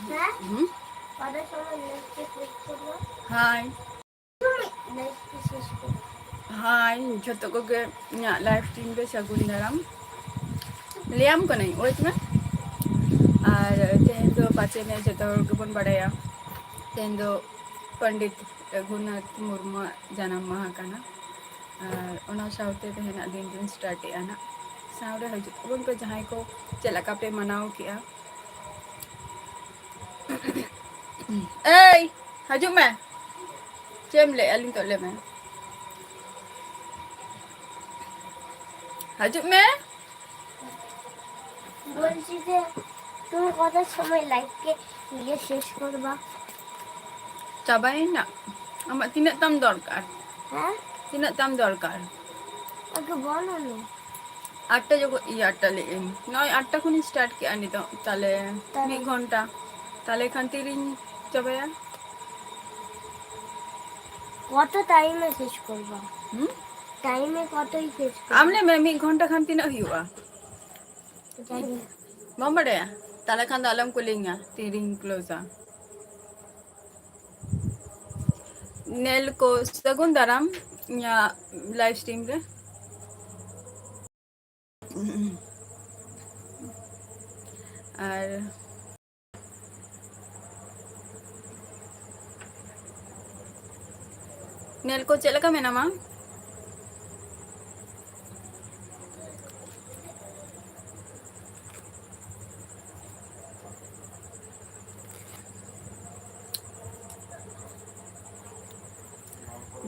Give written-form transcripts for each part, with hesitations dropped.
হুম, high high ᱡᱚᱛᱚ ᱠᱚᱜᱮ ᱤᱧᱟᱹᱜ ᱞᱟইভ ᱥᱴᱨᱤᱢ ᱨᱮ ᱥᱟᱹᱜᱩᱱ ᱫᱟᱨᱟᱢ ᱞᱟᱹᱭᱟᱢ ᱠᱟᱹᱱᱟᱹᱧ ᱳᱭᱮᱴ ᱢᱮ ᱟᱨ ᱛᱮᱦᱮᱧ ᱫᱚ ᱯᱟᱪᱮᱫ ᱡᱚᱛᱚ ᱦᱚᱲ ᱜᱮᱵᱚᱱ ᱵᱟᱲᱟᱭᱟ ᱛᱮᱦᱮᱧ ᱫᱚ ᱯᱚᱱᱰᱤᱛ ᱨᱚᱜᱷᱩᱱᱟᱛᱷ ᱢᱩᱨᱢᱩᱣᱟᱜ ᱡᱟᱱᱟᱢ ᱢᱟᱦᱟ ᱠᱟᱱᱟ ᱟᱨ ᱚᱱᱟ ᱥᱟᱶᱛᱮ ᱛᱮᱦᱮᱧᱟᱜ ᱫᱤᱱ ᱫᱚᱧ ᱥᱴᱟᱨᱴᱮᱜᱼᱟ ᱱᱟᱜ ᱥᱟᱶᱨᱮ ᱦᱤᱡᱩᱜ ᱛᱟᱵᱚᱱ ᱯᱮ ᱡᱟᱦᱟᱸᱭ ᱠᱚ ᱪᱮᱫ ᱞᱮᱠᱟ ᱯᱮ ᱢᱟᱱᱟᱣ ᱠᱮᱜᱼᱟ ᱮᱭ ᱦᱤᱡᱩᱜ ᱢᱮ ᱪᱮᱫ ᱮᱢ ᱞᱟᱹᱭᱮᱜᱼᱟ ᱱᱤᱛᱚᱜ ᱞᱟᱹᱭ ᱢᱮ ᱦᱤᱡᱩᱜ ᱢᱮ বলছি যে তুমি কটার সময় লাইভকে নিয়ে শেষ করবা চাবাইনা আমার তিনাক তাম দরকার হ্যাঁ তিনাক তাম দরকার আগে বলো না 8টা যখন 8টা লেগেন নয় 8টা খুনি স্টার্ট কিয়া নিতো তাহলে 1 ঘন্টা তাহলে এখান তিরিন চাবায়া কত টাইমে শেষ করবা টাইমে কতই শেষ করবা আমনে মে 1 ঘন্টা খান তিনাক হুয়া Mau bade ya? Tala kan dalam kulingnya, tiring closa. Nel ko sagun daram ya live stream re. আর নেল ko cek leka menama?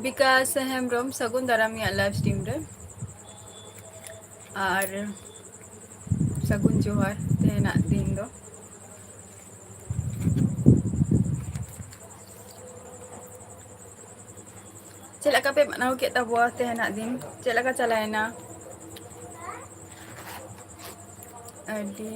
Because hemrom sagun daram ya live stream re. আর sagun johar tehenak din do. Cek leka pe manau kek tabuah tehenak din. Cek leka calayna. Adi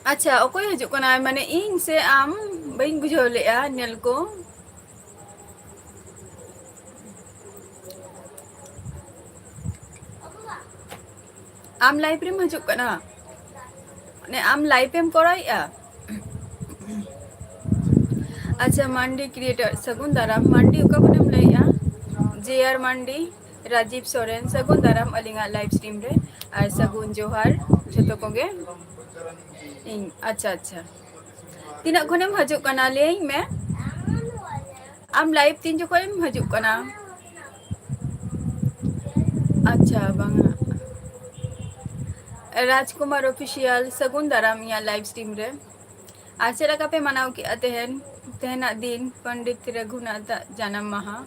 अच्छा ओको हजू कना माने इन से आम बई बुझाव लेआ नेल को आम लाइव रे हजू कना ने आम लाइव एम कराइया अच्छा मंडी क्रिएटर सगुन दाराम मंडी ओका खनेम लइया जेआर मंडी राजीव सोरेन सगुन दाराम अलिंगा लाइव स्ट्रीम रे और सगुन जोहार जतो कोगे इन अच्छा अच्छा तीना खनेम हजू कना लेई में आम लाइव तीन जो कोई हजू कना अच्छा बांगा राजकुमार ऑफिशियल सगुन दाराम या लाइव स्ट्रीम रे आज लगा पे मनाव के तेहन तेहना दिन पंडित रघुनाथ जन्म माहा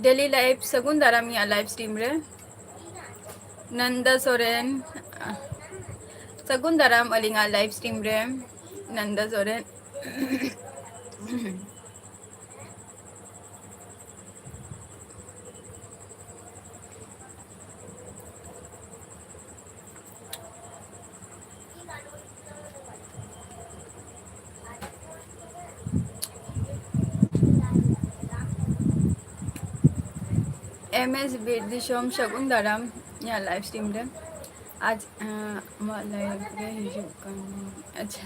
डेली लाइव सगुन दाराम या लाइव स्ट्रीम रे नंदा सोरेन सगुन दाराम अलिंगा लाइव स्ट्रीम रे नंदा सोरेन एमएस बिरदिशोम सगुन दाराम या लाइव स्ट्रीम रे आज लाइव रे हिजुक कन अच्छा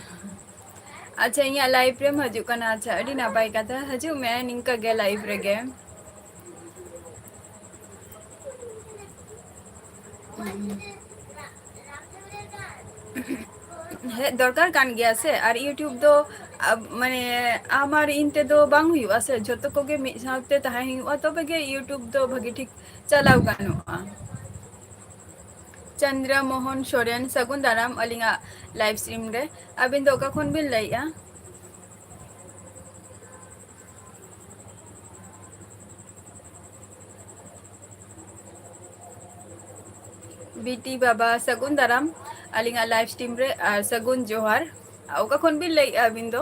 अच्छा यहाँ लाइव रे हजू कना अच्छा अड़ी नापाय कथा हजू मैं निंका गे लाइव रे गे दरकार कान गया से और यूट्यूब दो माने आमार इनते दो बांग हुआ से जतो कोगे मिद साथे ताहे हुआ तबे गे यूट्यूब दो भागी ठीक चलाव गानोआ चंद्र मोहन सोरेन सगुन दाराम अलिंगा लाइव स्ट्रीम रे अबिन दो का खन बिन लइया ᱵᱤᱴᱤ ᱵᱟᱵᱟ ᱥᱟᱹᱜᱩᱱ ᱫᱟᱨᱟᱢ ᱟᱹᱞᱤᱧᱟᱜ ᱞᱟइᱵᱷ ᱥᱴᱨᱤᱢ ᱨᱮ ᱟᱨ ᱥᱟᱹᱜᱩᱱ ᱡᱚᱦᱟᱨ ᱚᱠᱟ ᱠᱷᱚᱱ ᱵᱤᱱ ᱞᱟᱹᱭᱮᱜᱼᱟ ᱟᱹᱵᱤᱱ ᱫᱚ?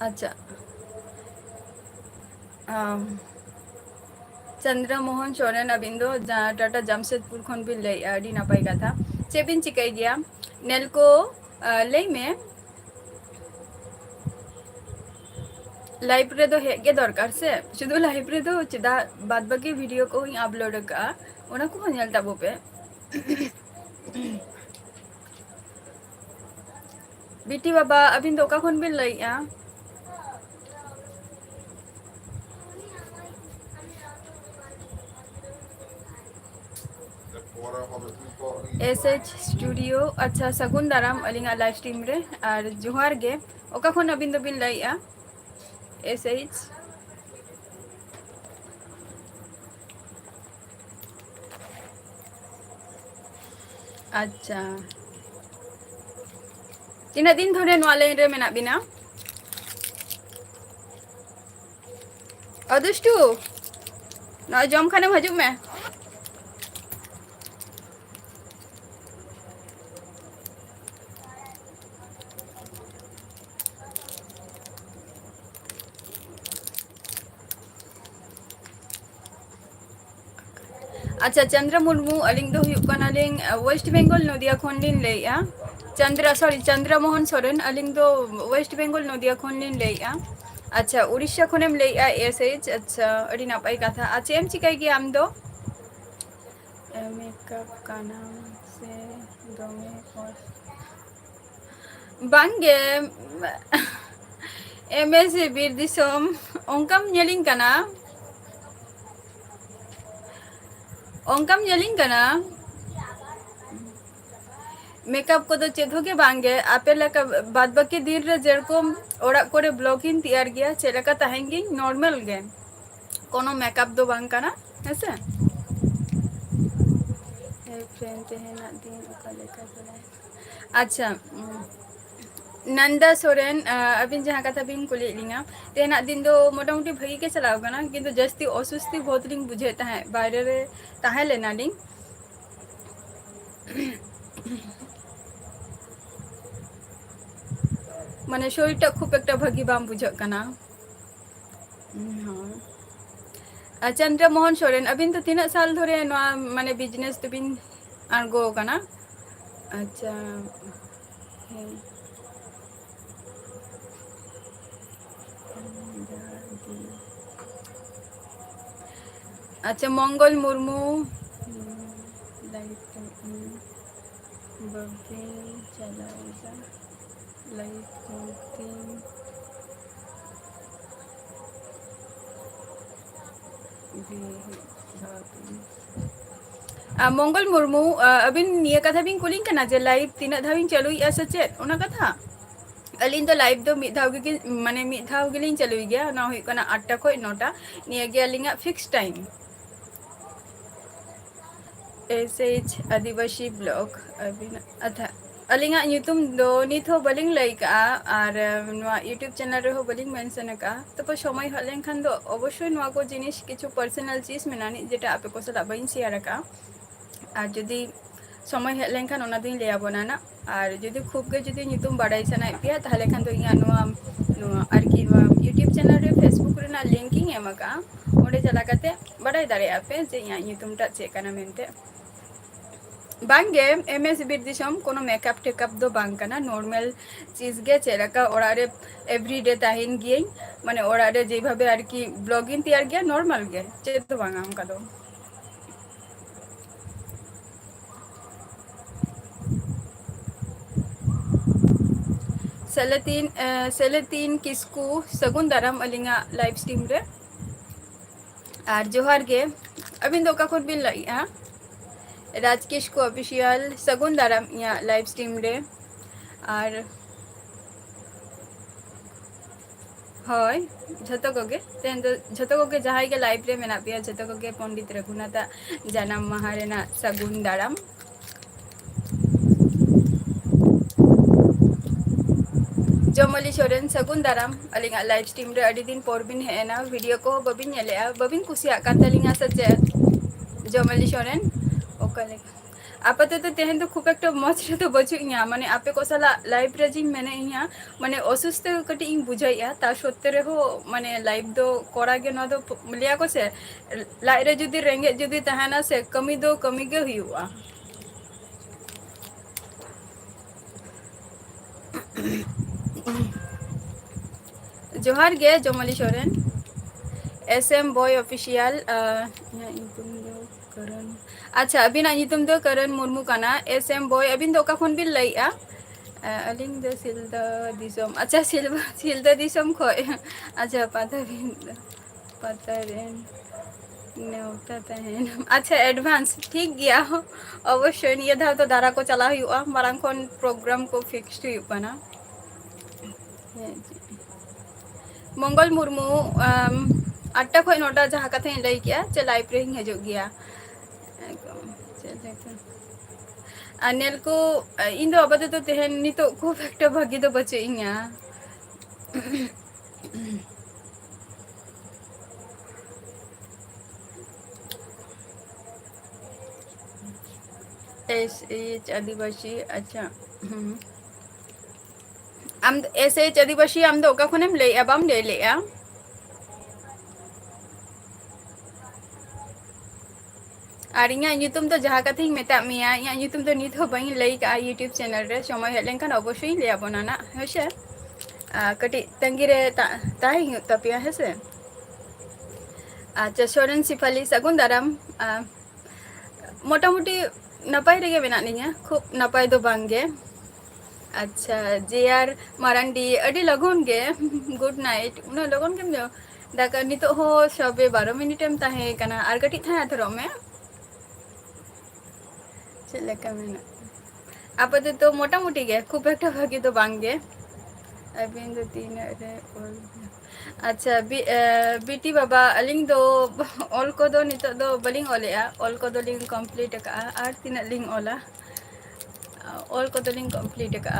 ᱟᱪᱪᱷᱟ ᱪᱚᱱᱫᱨᱚ ᱢᱳᱦᱚᱱ ᱥᱚᱨᱮᱱ ᱟᱹᱵᱤᱱ ᱫᱚ ᱴᱟᱴᱟ ᱡᱟᱢᱥᱮᱫᱽᱯᱩᱨ ᱠᱷᱚᱱ ᱵᱤᱱ ᱞᱟᱹᱭᱮᱜᱼᱟ, ᱟᱹᱰᱤ ᱱᱟᱯᱟᱭ ᱠᱟᱛᱷᱟ᱾ ᱪᱮᱫ ᱵᱤᱱ ᱪᱤᱠᱟᱹᱭ ᱜᱮᱭᱟ? ᱱᱮᱞᱠᱳ ᱞᱟᱹᱭ ᱢᱮ᱾ ᱞᱟᱭᱤᱵᱷ ᱨᱮᱫᱚ ᱦᱮᱡ ᱜᱮ ᱫᱚᱨᱠᱟᱨ ᱥᱮ, ᱥᱩᱫᱷᱩ ᱞᱟᱭᱤᱵᱷ ᱨᱮᱫᱚ ᱪᱮᱫᱟᱜ ᱵᱟᱫ ᱵᱟᱹᱠᱤ ᱵᱷᱤᱰᱭᱳ ᱠᱚᱦᱚᱧ ᱟᱯᱞᱳᱰ ᱟᱠᱟᱜᱼᱟ, ᱚᱱᱟ ᱠᱚᱦᱚᱸ ᱧᱮᱞ ᱛᱟᱵᱚ ᱯᱮ᱾ ᱵᱤᱴᱤ ᱵᱟᱵᱟ ᱟᱹᱵᱤᱱ ᱫᱚ ᱚᱠᱟ ᱠᱷᱚᱱ ᱵᱤᱱ ᱞᱟᱹᱭᱮᱜᱼᱟ? ᱮᱥ ᱮᱪ ᱥᱴᱩᱰᱤᱭᱳ ᱟᱪᱪᱷᱟ ᱥᱟᱹᱜᱩᱱ ᱫᱟᱨᱟᱢ ᱟᱹᱞᱤᱧᱟᱜ ᱞᱟᱭᱤᱵᱷ ᱥᱴᱨᱤᱢ ᱨᱮ ᱟᱨ ᱡᱚᱦᱟᱨ ᱜᱮ᱾ ᱚᱠᱟ ᱠᱷᱚᱱ ᱟᱹᱵᱤᱱ ᱫᱚᱵᱤᱱ ᱞᱟᱹᱭᱮᱜᱼᱟ? ᱮᱥ ᱮᱭᱤᱪ ᱟᱪᱪᱷᱟ ᱛᱤᱱᱟᱹᱜ ᱫᱤᱱ ᱫᱷᱚᱨᱮ ᱱᱚᱣᱟ ᱞᱟᱭᱤᱱ ᱨᱮ ᱢᱮᱱᱟᱜ ᱵᱤᱱᱟ? ᱚᱫᱩᱥᱴᱩ ᱱᱚᱜᱼᱚᱭ ᱡᱚᱢ ᱠᱷᱟᱱᱮᱢ ᱦᱤᱡᱩᱜ ᱢᱮ᱾ ᱟᱪᱪᱷᱟ ᱪᱚᱱᱫᱨᱚ ᱢᱩᱨᱢᱩ ᱟᱹᱞᱤᱧ ᱫᱚ ᱦᱩᱭᱩᱜ ᱠᱟᱱᱟᱞᱤᱧ ᱳᱭᱮᱥᱴ ᱵᱮᱝᱜᱚᱞ ᱱᱚᱫᱤᱭᱟ ᱠᱷᱚᱱ ᱞᱤᱧ ᱞᱟᱹᱭᱮᱜᱼᱟ᱾ ᱪᱚᱱᱫᱨᱚ ᱢᱳᱦᱚᱱ ᱥᱚᱨᱮᱱ ᱟᱹᱞᱤᱧ ᱫᱚ ᱳᱭᱮᱥᱴ ᱵᱮᱝᱜᱚᱞ ᱱᱚᱫᱤᱭᱟ ᱠᱷᱚᱱ ᱞᱤᱧ ᱞᱟᱹᱭᱮᱜᱼᱟ᱾ ᱟᱪᱪᱷᱟ ᱩᱲᱤᱥᱥᱟ ᱠᱷᱚᱱᱮᱢ ᱞᱟᱹᱭᱮᱜᱼᱟ ᱮᱥ ᱮᱭᱤᱪ ᱟᱪᱪᱷᱟ ᱟᱹᱰᱤ ᱱᱟᱯᱟᱭ ᱠᱟᱛᱷᱟ ᱟᱨ ᱪᱮᱫ ᱮᱢ ᱪᱤᱠᱟᱹᱭ ᱜᱮᱭᱟ ᱟᱢ ᱫᱚ? ᱢᱮᱠᱟᱯ ᱠᱟᱱᱟᱢ ᱥᱮ ᱫᱚᱢᱮ ᱵᱟᱝᱜᱮ ᱮᱢ ᱮᱥ ᱥᱤ ᱵᱤᱨ ᱫᱤᱥᱚᱢ ᱚᱱᱠᱟᱢ ᱧᱮᱞᱤᱧ ᱠᱟᱱᱟ᱾ ᱚᱱᱠᱟᱢ ᱧᱮᱞᱤᱧ ᱠᱟᱱᱟ᱾ ᱢᱮᱠᱟᱯ ᱠᱚᱫᱚ ᱪᱮᱫ ᱦᱚᱸ ᱜᱮ ᱵᱟᱝᱜᱮ ᱟᱯᱮ ᱞᱮᱠᱟ ᱵᱟᱫ ᱵᱟᱹᱠᱤ ᱫᱤᱱ ᱨᱮ ᱡᱮᱨᱚᱠᱚᱢ ᱚᱲᱟᱜ ᱠᱚᱨᱮ ᱵᱞᱚᱜᱤᱧ ᱛᱮᱭᱟᱨ ᱜᱮᱭᱟ ᱪᱮᱫ ᱞᱮᱠᱟ ᱛᱟᱦᱮᱱ ᱜᱤᱧ ᱱᱚᱨᱢᱟᱞ ᱜᱮ ᱠᱳᱱᱳ ᱢᱮᱠᱟᱯ ᱫᱚ ᱵᱟᱝ ᱠᱟᱱᱟ ᱦᱮᱸᱥᱮ᱾ ᱯᱷᱨᱮᱱᱰ ᱛᱮᱦᱮᱧᱟᱜ ᱫᱤᱱ ᱚᱠᱟ ᱞᱮᱠᱟ ᱵᱟᱲᱟᱭ ᱟᱪᱪᱷᱟ ᱱᱚᱱᱫᱟ ᱥᱚᱨᱮᱱ ᱟᱹᱵᱤᱱ ᱡᱟᱦᱟᱸ ᱠᱟᱛᱷᱟ ᱵᱤᱱ ᱠᱩᱞᱤᱭᱮᱫ ᱞᱤᱧᱟᱹ ᱛᱮᱦᱮᱧᱟᱜ ᱫᱤᱱ ᱫᱚ ᱢᱳᱴᱟᱢᱩᱴᱤ ᱵᱷᱟᱜᱤ ᱜᱮ ᱪᱟᱞᱟᱣ ᱟᱠᱟᱱᱟ ᱠᱤᱱᱛᱩ ᱡᱟᱹᱥᱛᱤ ᱚᱥᱩᱥᱛᱤ ᱵᱳধ ᱞᱤᱧ ᱵᱩᱡᱷᱟᱹᱣᱮᱫ ᱛᱟᱦᱮᱸᱫ ᱵᱟᱭᱨᱮ ᱨᱮ ᱛᱟᱦᱮᱸ ᱞᱮᱱᱟᱞᱤᱧ᱾ ᱢᱟᱱᱮ ᱥᱚᱨᱤᱨᱴᱟᱜ ᱠᱷᱩᱵ ᱮᱠᱴᱟ ᱵᱷᱟᱹᱜᱤ ᱵᱟᱝ ᱵᱩᱡᱷᱟᱹᱜ ᱠᱟᱱᱟ᱾ ᱪᱚᱱᱫᱨᱚ ᱢᱳᱦᱚᱱ ᱥᱚᱨᱮᱱ ᱟᱹᱵᱤᱱ ᱫᱚ ᱛᱤᱱᱟᱹᱜ ᱥᱟᱞ ᱫᱷᱚᱨᱮ ᱱᱚᱣᱟ ᱢᱟᱱᱮ ᱵᱤᱡᱽᱱᱮᱥ ᱛᱮᱵᱤᱱ ᱟᱬᱜᱳ ᱟᱠᱟᱱᱟ? ᱟᱪᱪᱷᱟ ᱦᱮᱸ ᱟᱪᱪᱷᱟ ᱢᱚᱝᱜᱚᱞ ᱢᱩᱨᱢᱩ ᱵᱟᱹᱵᱤᱱ ᱪᱟᱞᱟᱣᱮᱫᱟ ᱞᱟᱹᱭᱤᱵᱷ ᱧᱩᱛᱩᱢ ᱢᱚᱝᱜᱚᱞ ᱢᱩᱨᱢᱩ ᱟᱹᱵᱤᱱ ᱱᱤᱭᱟᱹ ᱠᱟᱛᱷᱟ ᱵᱤᱱ ᱠᱩᱞᱤᱧ ᱠᱟᱱᱟ ᱡᱮ ᱞᱟᱭᱤᱵᱷ ᱛᱤᱱᱟᱹᱜ ᱫᱷᱟᱣ ᱤᱧ ᱪᱟᱹᱞᱩᱭᱮᱫᱼᱟ ᱥᱮ ᱪᱮᱫ ᱚᱱᱟ ᱠᱟᱛᱷᱟ? ᱟᱹᱞᱤᱧ ᱫᱚ ᱞᱟᱭᱤᱵᱷ ᱫᱚ ᱢᱤᱫ ᱫᱷᱟᱣ ᱜᱮᱞᱤᱧ ᱪᱟᱹᱞᱩᱭ ᱜᱮᱭᱟ ᱚᱱᱟ ᱦᱩᱭᱩᱜ ᱠᱟᱱᱟ 8ᱴᱟ ᱠᱷᱚᱱ 9ᱴᱟ ᱱᱤᱭᱟᱹᱜᱮ ᱟᱹᱞᱤᱧᱟᱜ ᱯᱷᱤᱠᱥ ᱴᱟᱭᱤᱢ᱾ ᱮᱥ ᱮᱭᱤᱪ ᱟᱹᱫᱤᱵᱟᱹᱥᱤ ᱵᱞᱚᱜ ᱟᱹᱞᱤᱧᱟᱜ ᱧᱩᱛᱩᱢ ᱫᱚ ᱱᱤᱛ ᱦᱚᱸ ᱵᱟᱹᱞᱤᱧ ᱞᱟᱹᱭ ᱠᱟᱜᱼᱟ ᱟᱨ ᱱᱚᱣᱟ ᱤᱭᱩᱴᱩᱵ ᱪᱮᱱᱮᱞ ᱨᱮᱦᱚᱸ ᱵᱟᱹᱞᱤᱧ ᱢᱮᱱᱥᱮᱱ ᱟᱠᱟᱜᱼᱟ ᱛᱟᱨᱯᱚᱨ ᱥᱚᱢᱚᱭ ᱦᱮᱡ ᱞᱮᱱᱠᱷᱟᱱ ᱫᱚ ᱚᱵᱚᱥᱥᱳᱭ ᱱᱚᱣᱟ ᱠᱚ ᱡᱤᱱᱤᱥ ᱠᱤᱪᱷᱩ ᱯᱟᱨᱥᱚᱱᱟᱞ ᱪᱤᱡᱽ ᱢᱮᱱᱟᱜᱼᱟ ᱡᱮᱴᱟ ᱟᱯᱮ ᱠᱚ ᱥᱟᱞᱟᱜ ᱵᱟᱹᱧ ᱥᱮᱭᱟᱨ ᱟᱠᱟᱜᱼᱟ ᱟᱨ ᱡᱩᱫᱤ ᱥᱚᱢᱚᱭ ᱦᱮᱡ ᱞᱮᱱᱠᱷᱟᱱ ᱚᱱᱟ ᱫᱚᱧ ᱞᱟᱹᱭ ᱟᱵᱚᱱᱟ ᱱᱟᱜ ᱟᱨ ᱡᱩᱫᱤ ᱠᱷᱩᱵ ᱜᱮ ᱡᱩᱫᱤ ᱧᱩᱛᱩᱢ ᱵᱟᱲᱟᱭ ᱥᱟᱱᱟᱭᱮᱫ ᱯᱮᱭᱟ ᱛᱟᱦᱚᱞᱮ ᱠᱷᱟᱱ ᱫᱚ ᱤᱧᱟᱹᱜ ᱱᱚᱣᱟ ᱟᱨᱠᱤ ᱱᱚᱣᱟ ᱤᱭᱩᱴᱩᱵ ᱪᱮᱱᱮᱞ ᱨᱮ ᱯᱷᱮᱥᱵᱩᱠ ᱨᱮᱱᱟᱜ ᱞᱤᱝᱠ ᱤᱧ ᱮᱢ ᱟᱠᱟᱜᱼᱟ ᱚᱸᱰᱮ ᱪᱟᱞᱟᱣ ᱠᱟᱛᱮ ᱵᱟᱰᱟᱭ ᱫᱟᱲᱮᱭᱟᱜᱼᱟ ᱯᱮ ᱡᱮ ᱤᱧᱟᱹᱜ ᱧᱩᱛᱩᱢ ᱴᱟᱜ ᱪᱮᱫ ᱠᱟᱱᱟ ᱢᱮᱱᱛᱮ᱾ ᱵᱟᱝᱜᱮ ᱮᱢ ᱮᱥ ᱵᱤᱨ ᱫᱤᱥᱚᱢ ᱠᱳᱱᱳ ᱢᱮᱠᱟᱯ ᱴᱮᱠᱟᱯ ᱫᱚ ᱵᱟᱝ ᱠᱟᱱᱟ ᱱᱚᱨᱢᱮᱞ ᱪᱤᱡᱽ ᱜᱮ ᱪᱮᱫ ᱞᱮᱠᱟ ᱚᱲᱟᱜ ᱨᱮ ᱮᱵᱷᱨᱤᱰᱮ ᱛᱟᱦᱮᱱ ᱜᱤᱭᱟᱹᱧ ᱢᱟᱱᱮ ᱚᱲᱟᱜ ᱨᱮ ᱡᱮᱵᱷᱟᱵᱮ ᱟᱨᱠᱤ ᱵᱞᱚᱜᱤᱧ ᱛᱮᱭᱟᱨ ᱜᱮᱭᱟ ᱱᱚᱨᱢᱟᱞ ᱜᱮ ᱪᱮᱫ ᱫᱚ ᱵᱟᱝᱟ ᱚᱱᱠᱟ ᱫᱚ᱾ ᱥᱮᱞᱮᱛᱤᱱ ᱠᱤᱥᱠᱩ ᱥᱟᱹᱜᱩᱱ ᱫᱟᱨᱟᱢ ᱟᱹᱞᱤᱧᱟᱜ ᱞᱟᱭᱤᱵᱷ ᱥᱴᱨᱤᱢ ᱨᱮ ᱟᱨ ᱡᱚᱦᱟᱨ ᱜᱮ ᱟᱹᱵᱤᱱ ᱫᱚ ᱚᱠᱟ ᱠᱷᱚᱱ ᱵᱤᱱ ᱞᱟᱹᱭᱮᱜᱼᱟ? ᱨᱟᱡᱽ ᱠᱤᱥᱠᱩ ᱚᱯᱷᱤᱥᱤᱭᱟᱞ ᱥᱟᱹᱜᱩᱱ ᱫᱟᱨᱟᱢ ᱤᱧᱟᱹᱜ ᱞᱟᱭᱤᱵᱷ ᱥᱴᱨᱤᱢ ᱨᱮ ᱟᱨ ᱦᱳᱭ ᱡᱷᱚᱛᱚ ᱠᱚᱜᱮ ᱛᱮᱦᱮᱧ ᱫᱚ ᱡᱷᱚᱛᱚ ᱠᱚᱜᱮ ᱡᱟᱦᱟᱸᱭ ᱜᱮ ᱞᱟᱭᱤᱵᱷ ᱨᱮ ᱢᱮᱱᱟᱜ ᱯᱮᱭᱟ ᱡᱷᱚᱛᱚ ᱠᱚᱜᱮ ᱯᱚᱱᱰᱤᱛ ᱨᱚᱜᱷᱩᱱᱟᱛᱷᱟᱜ ᱡᱟᱱᱟᱢ ᱢᱟᱦᱟ ᱨᱮᱱᱟᱜ ᱥᱟᱹᱜᱩᱱ ᱫᱟᱨᱟᱢ᱾ जमली सोरेन सगुन दाराम अलिंगा लाइव स्ट्रीम रे अड़ी दिन पर बिन हेना वीडियो को बबिन नेलेआ बबिन कुसिया कान तलिंगा सचे जमली सोरेन ओकले आपातत तो तेहन तो खूब एक मज रे तो बचुइया माने आपे को साला लाइव रे जिन मेने इया माने असुस्थ कटी इन बुझाइया ता सत्य रे हो माने लाइव दो कोरा गे न दो लिया को से लाई रे जुदी रेंगे जुदी तहाना से कमी दो कमी गे हुआ जोहार गे जमली सोरेन एसएम बॉय ऑफिशियल करण अच्छा अबिना ᱧᱩᱛᱩᱢ दो करण मुर्मू काना एसएम बॉय अबिन दो का खन बिन लइया अलिंग दो सिलदा दिसम अच्छा सिलदा दिसम खय अच्छा पता रेन नेवता तहन अच्छा एडवांस ठीक गया अवश्य निया धाव तो दारा को चला हुआ मारांग खन प्रोग्राम को फिक्स्ड हुआ कना मंगल मुर्मू 8टा खय 9टा जहाँ कथा लई किया चे लाइव रे हजू गया अनिल को इन दो अब तो तेहन नितो खूब एक भागी तो बचे इया एस एच आदिवासी अच्छा आम एस एच आदिवासी आम दो का खनेम ले अबाम ले ले और इन तो जहाँ कथी मेता मिया इन तो नित हो बई लई का यूट्यूब चैनल रे समय हेज लेकिन अवश्य ले आबोना ना हेसे कटी तंगी रे ताही तपिया हेसे अच्छा सोरेन सिफाली सगुन दाराम मोटामुटी नपाय रेगे मेना निया खूब नपाय दो बांगे अच्छा जेआर मारांडी अडी लगन गे गुड नाइट उना लगन केम जो दाका नितो हो सबे 12 मिनट एम ताहे कना आर कटी था थरो में चलेका मेना आपते तो मोटामुटी गे खूब एक भागी तो बांगे अबिन दो तीन रे अच्छा बीटी बाबा अलिंग दो ऑल को दो नितो दो बलिंग ओलेआ ऑल को दो लिंग कंप्लीट का आर तीन लिंग ओला ऑल को दो लिंग कंप्लीट का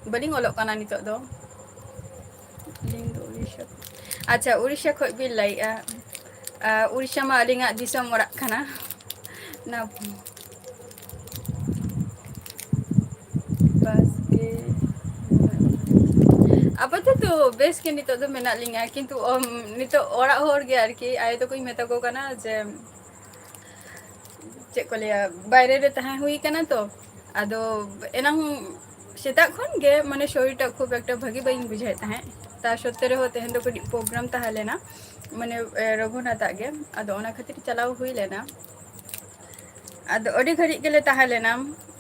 बलिंग ओलो काना नितो दो लिंग दो उड़ीसा अच्छा उड़ीसा खो भी लाइआ उड़ीसा मा अलिंगा दिसम ओरा खाना ना बस के अब तो बेस के नितो दो मेना लिंगा किंतु नितो ओरा होर गे आर की आय तो कोई मेता को कना जे चे को लिया बाहरे रे तहां हुई कना तो आदो एनंग सेता खन गे माने शरीरटा खूब एक भागी बइन बुझाय तहां ता सत्य रे होते हन तो कडी प्रोग्राम तहा लेना माने रघुनाथ गे आदो ओना खातिर चलाव हुई लेना आदो अडी घड़ी गेले तहा लेना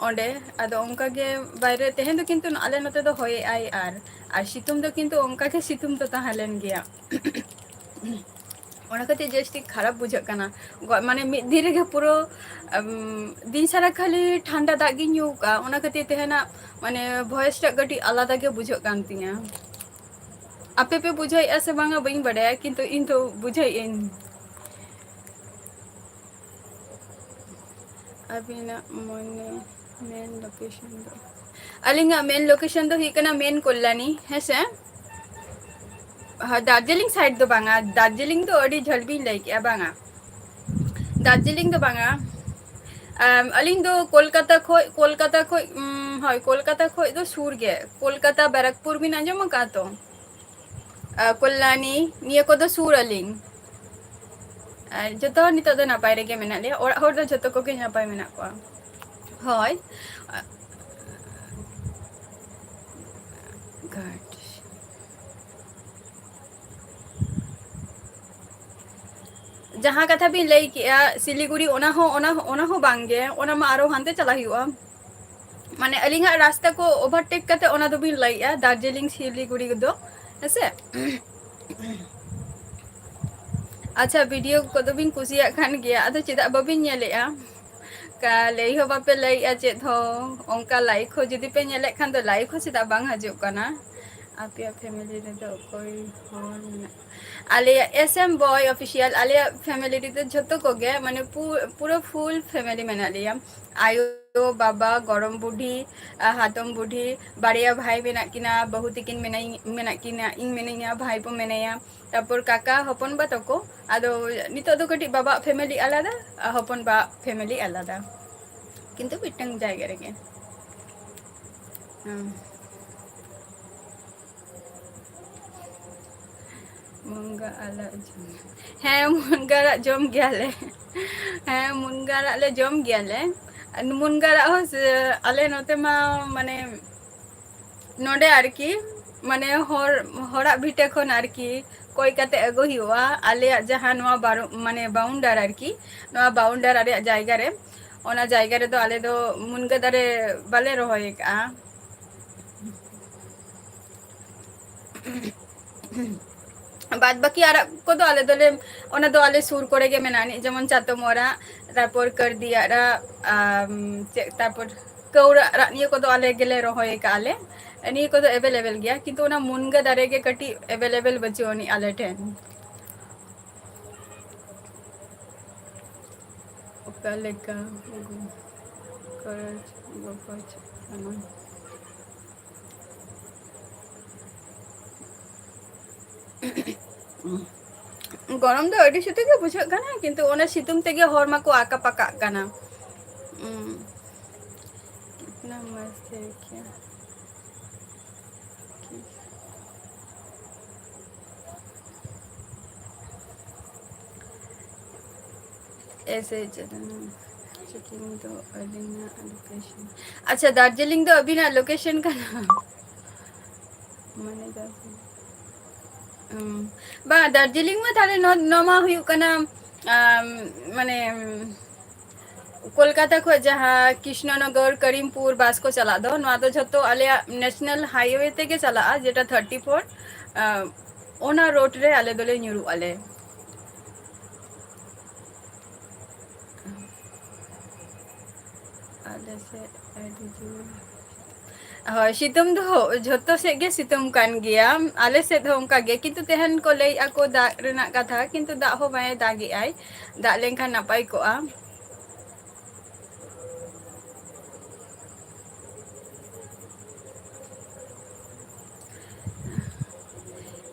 ओंडे आदो ओंका गे बाहरे तेहन दो किंतु आले नते दो होय आई आर सितुम दो किंतु ओंका के सितुम तो तहा लेन गया ओना खातिर जस्टी खराब बुझा कना माने मिद धीरे गे पुरो दिन सारा खाली ठंडा दाग गी न्यू का ओना खातिर तेहना माने वॉइस टा गटी आलादा गे बुझा कान तिया आपे पे बुझाई ऐसे बांगा बइन बड़ाया किंतु इन तो बुझाई इन अबिना मोने मेन लोकेशन दो अलिंगा मेन लोकेशन दो ही कना मेन कोल्लानी है से दार्जिलिंग साइड दो बांगा दार्जिलिंग तो अड़ी झलबी लई के बांगा दार्जिलिंग दो बांगा अलिंग दो कोलकाता खो हाय कोलकाता खो दो सूर गे कोलकाता बैरकपुर भी आंजम का तो कोल्लानी निया को दो सूर अलिंग जतो नितो दो नापाय रेगे मेना ले और हर दो जतो को के नापाय मेना को हाय गॉड जहाँ कथा भी लई किया सिलीगुड़ी ओना हो बांगे ओना मा आरो हानते चला हुआ माने अलिंगा रास्ता को ओवरटेक करते ओना दो भी लईया दार्जिलिंग सिलीगुड़ी दो ऐसे अच्छा वीडियो को दो बिन कुसिया खान गया अदो चिदा बबिन नेलेआ का लई हो बापे लईया चेत हो ओंका लाइक हो जदी पे नेले खान दो लाइक हो चिदा बांग हजू कना आपया फैमिली रे दो कोई होर मेना आले एसएम बॉय ऑफिशियल आले फैमिली रे जतो को गे माने पूरा फुल फैमिली मेना लिया आयो ᱵᱟᱵᱟ ᱜᱚᱲᱚᱢ ᱵᱩᱰᱷᱤ ᱦᱟᱛᱚᱢ ᱵᱩᱰᱷᱤ ᱵᱟᱨᱭᱟ ᱵᱷᱟᱭ ᱢᱮᱱᱟᱜ ᱠᱤᱱᱟ ᱵᱟᱹᱦᱩ ᱛᱤᱠᱤᱱ ᱢᱮᱱᱟᱜ ᱠᱤᱱᱟ ᱤᱧ ᱢᱤᱱᱟᱹᱧᱟ ᱵᱷᱟᱭ ᱯᱚ ᱢᱮᱱᱟᱭᱟ ᱛᱟᱨᱯᱚᱨ ᱠᱟᱠᱟ ᱦᱚᱯᱚᱱ ᱵᱟ ᱛᱟᱠᱚ ᱟᱫᱚ ᱱᱤᱛᱚᱜ ᱫᱚ ᱠᱟᱹᱴᱤᱡ ᱵᱟᱵᱟᱣᱟᱜ ᱯᱷᱮᱢᱮᱞᱤ ᱟᱞᱟᱫᱟ ᱦᱚᱯᱚᱱ ᱵᱟ ᱯᱷᱮᱢᱮᱞᱤ ᱟᱞᱟᱫᱟ ᱠᱤᱱᱛᱩ ᱢᱤᱫᱴᱟᱝ ᱡᱟᱭᱜᱟ ᱨᱮᱜᱮ ᱢᱩᱱᱜᱟ ᱟᱲᱟᱜ ᱦᱮᱸ ᱢᱩᱱᱜᱟᱹ ᱟᱲᱟᱜ ᱡᱚᱢ ᱜᱮᱭᱟᱞᱮ ᱦᱮᱸ ᱢᱩᱱᱜᱟᱹ ᱟᱲᱟᱜ ᱞᱮ ᱡᱚᱢ ᱜᱮᱭᱟᱞᱮ ᱢᱩᱱᱜᱟᱹ ᱟᱲᱟᱜ ᱦᱚᱸ ᱟᱞᱮ ᱱᱚᱛᱮ ᱢᱟ ᱢᱟᱱᱮ ᱱᱚᱰᱮ ᱟᱨᱠᱤ ᱢᱟᱱᱮ ᱦᱚᱲᱟᱜ ᱵᱷᱤᱴᱟᱹ ᱠᱷᱚᱱ ᱟᱨᱠᱤ ᱠᱚᱭ ᱠᱟᱛᱮ ᱟᱹᱜᱩ ᱦᱩᱭᱩᱜᱼᱟ ᱟᱞᱮᱭᱟᱜ ᱡᱟᱦᱟᱸ ᱱᱚᱣᱟ ᱢᱟᱱᱮ ᱵᱟᱣᱩᱱᱰᱟᱨ ᱟᱨᱠᱤ ᱱᱚᱣᱟ ᱵᱟᱣᱩᱱᱰᱟᱨ ᱟᱞᱮᱭᱟᱜ ᱡᱟᱭᱜᱟ ᱨᱮ ᱚᱱᱟ ᱡᱟᱭᱜᱟ ᱨᱮᱫᱚ ᱟᱞᱮ ᱫᱚ ᱢᱩᱱᱜᱟᱹ ᱫᱟᱨᱮ ᱵᱟᱞᱮ ᱨᱚᱦᱚᱭ ᱟᱠᱟᱜᱼᱟ ᱵᱟᱫ ᱵᱟᱹᱠᱤ ᱟᱲᱟᱜ ᱠᱚᱫᱚ ᱟᱞᱮ ᱫᱚᱞᱮ ᱚᱱᱟ ᱫᱚ ᱟᱞᱮ ᱥᱩᱨ ᱠᱚᱨᱮ ᱜᱮ ᱢᱮᱱᱟᱜᱼᱟ ᱡᱮᱢᱚᱱ ᱪᱟᱛᱚᱢ ᱚᱲᱟᱜ ᱛᱟᱨᱯᱚᱨ ᱠᱟᱹᱨᱫᱤ ᱟᱲᱟᱜ ᱛᱟᱨᱯᱚᱨ ᱠᱟᱹᱣᱨᱟᱹ ᱟᱲᱟᱜ ᱱᱤᱭᱟᱹ ᱠᱚᱫᱚ ᱟᱞᱮ ᱜᱮᱞᱮ ᱨᱚᱦᱚᱭ ᱟᱠᱟᱜᱼᱟ ᱞᱮ ᱱᱤᱭᱟᱹ ᱠᱚᱫᱚ ᱮᱵᱮᱞᱮᱵᱮᱞ ᱜᱮᱭᱟ ᱠᱤᱱᱛᱩ ᱚᱱᱟ ᱢᱩᱱᱜᱟᱹ ᱫᱟᱨᱮ ᱜᱮ ᱠᱟᱹᱴᱤᱡ ᱮᱵᱮᱞᱮᱵᱮᱞ ᱵᱟᱹᱪᱩᱜ ᱟᱹᱱᱤᱡ ᱟᱞᱮ ᱴᱷᱮᱱ ᱚᱠᱟ ᱞᱮᱠᱟ ᱠᱷᱚᱨᱚᱪ ᱜᱚᱯᱚᱡ ᱥᱟᱱᱟᱢ ᱜᱚᱨᱚᱢ ᱫᱚ ᱟᱹᱰᱤ ᱥᱟᱛᱮ ᱜᱮ ᱵᱩᱡᱷᱟᱹᱜ ᱠᱟᱱᱟ ᱠᱤᱱᱛᱩ ᱚᱱᱟ ᱥᱤᱛᱩᱝ ᱛᱮᱜᱮ ᱦᱚᱲ ᱢᱟᱠᱚ ᱟᱠᱟ ᱯᱟᱠᱟᱜ ᱠᱟᱱᱟ कितना मस्त है क्या ऐसे सिक्किम तो अलिंगा लोकेशन अच्छा दार्जिलिंग तो अभी ना लोकेशन का ना माने बा दार्जिलिंग में ताले नोमा हुयु कना माने कोलकाता खो जहाँ कृष्णनगर करीमपुर बास को चला दो नवा दो झतो आले नेशनल हाईवे ते के चला जेटा 34 ओना रोड रे आले दोले ᱧᱩᱨᱩᱜ आले आले से आदि जो ᱦᱳᱭ ᱥᱤᱛᱩᱝ ᱫᱚ ᱡᱷᱚᱛᱚ ᱥᱮᱫ ᱜᱮ ᱥᱤᱛᱩᱝ ᱠᱟᱱ ᱜᱮᱭᱟ ᱟᱞᱮ ᱥᱮᱫ ᱦᱚᱸ ᱚᱱᱠᱟ ᱜᱮ ᱠᱤᱱᱛᱩ ᱛᱮᱦᱮᱧ ᱠᱚ ᱞᱟᱹᱭᱮᱫᱼᱟ ᱠᱚ ᱫᱟᱜ ᱨᱮᱱᱟᱜ ᱠᱟᱛᱷᱟ ᱠᱤᱱᱛᱩ ᱫᱟᱜ ᱦᱚᱸ ᱵᱟᱭ ᱫᱟᱜᱮᱜᱼᱟᱭ ᱫᱟᱜ ᱞᱮᱱᱠᱷᱟᱱ ᱱᱟᱯᱟᱭ ᱠᱚᱜᱼᱟ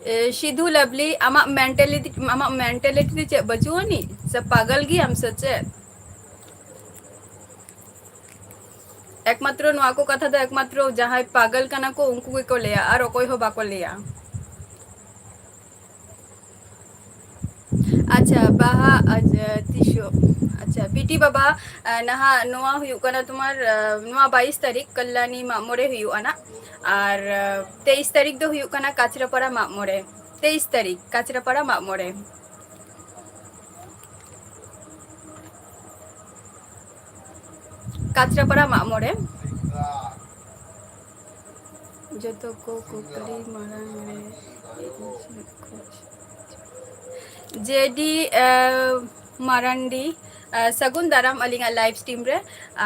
सिद्धू लवली आमा मेंटेलिटी चे बचुआनी सब पागल गी हम सचे एकमात्र नोआ को कथा दो एकमात्र जहां पागल कना को उनको को लिया और कोई हो बाको लिया अच्छा बाहा तिशो अच्छा बीटी बाबा नहा नोआ हुयु कना तुम्हार नोआ 22 तारीख कल्याणी मामोरे हुयु आना और 23 तारीख दो हुयु कना काचरापाड़ा मामोरे 23 तारीख काचरापाड़ा मामोरे काचरापाड़ा मामोरे जो तो को कुकड़ी मारांगे जेडी मारांडी सगुन दाराम अलिंगा लाइव स्ट्रीम रे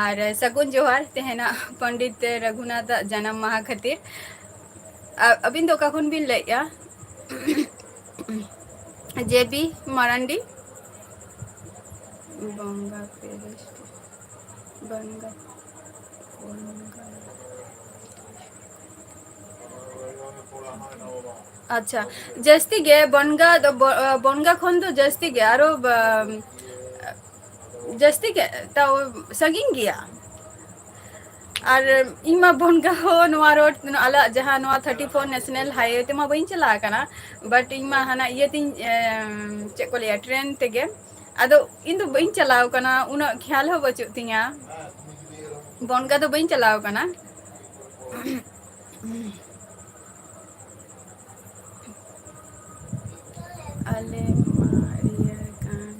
और सगुन जोहार तेहना पंडित रघुनाथ जन्म माह खातिर अबिन दो का खुन बिन लैया जेबी मारांडी बंगा पेरेस्ट बंगा अच्छा जस्ती गे बनगा खन तो जस्ती गे आरो जस्ती गे ताओ सगिंग गया और इमा बनगा हो नोआ रोड आला जहां नोआ 34 नेशनल हाईवे ते मा बइन चला कना बट इमा हना ये तिन चे को लिया ट्रेन तेगे आदो इन दो बइन चलाव कना उना ख्याल हो बचु तिया बनगा दो बइन चलाव कना आले मारिया कान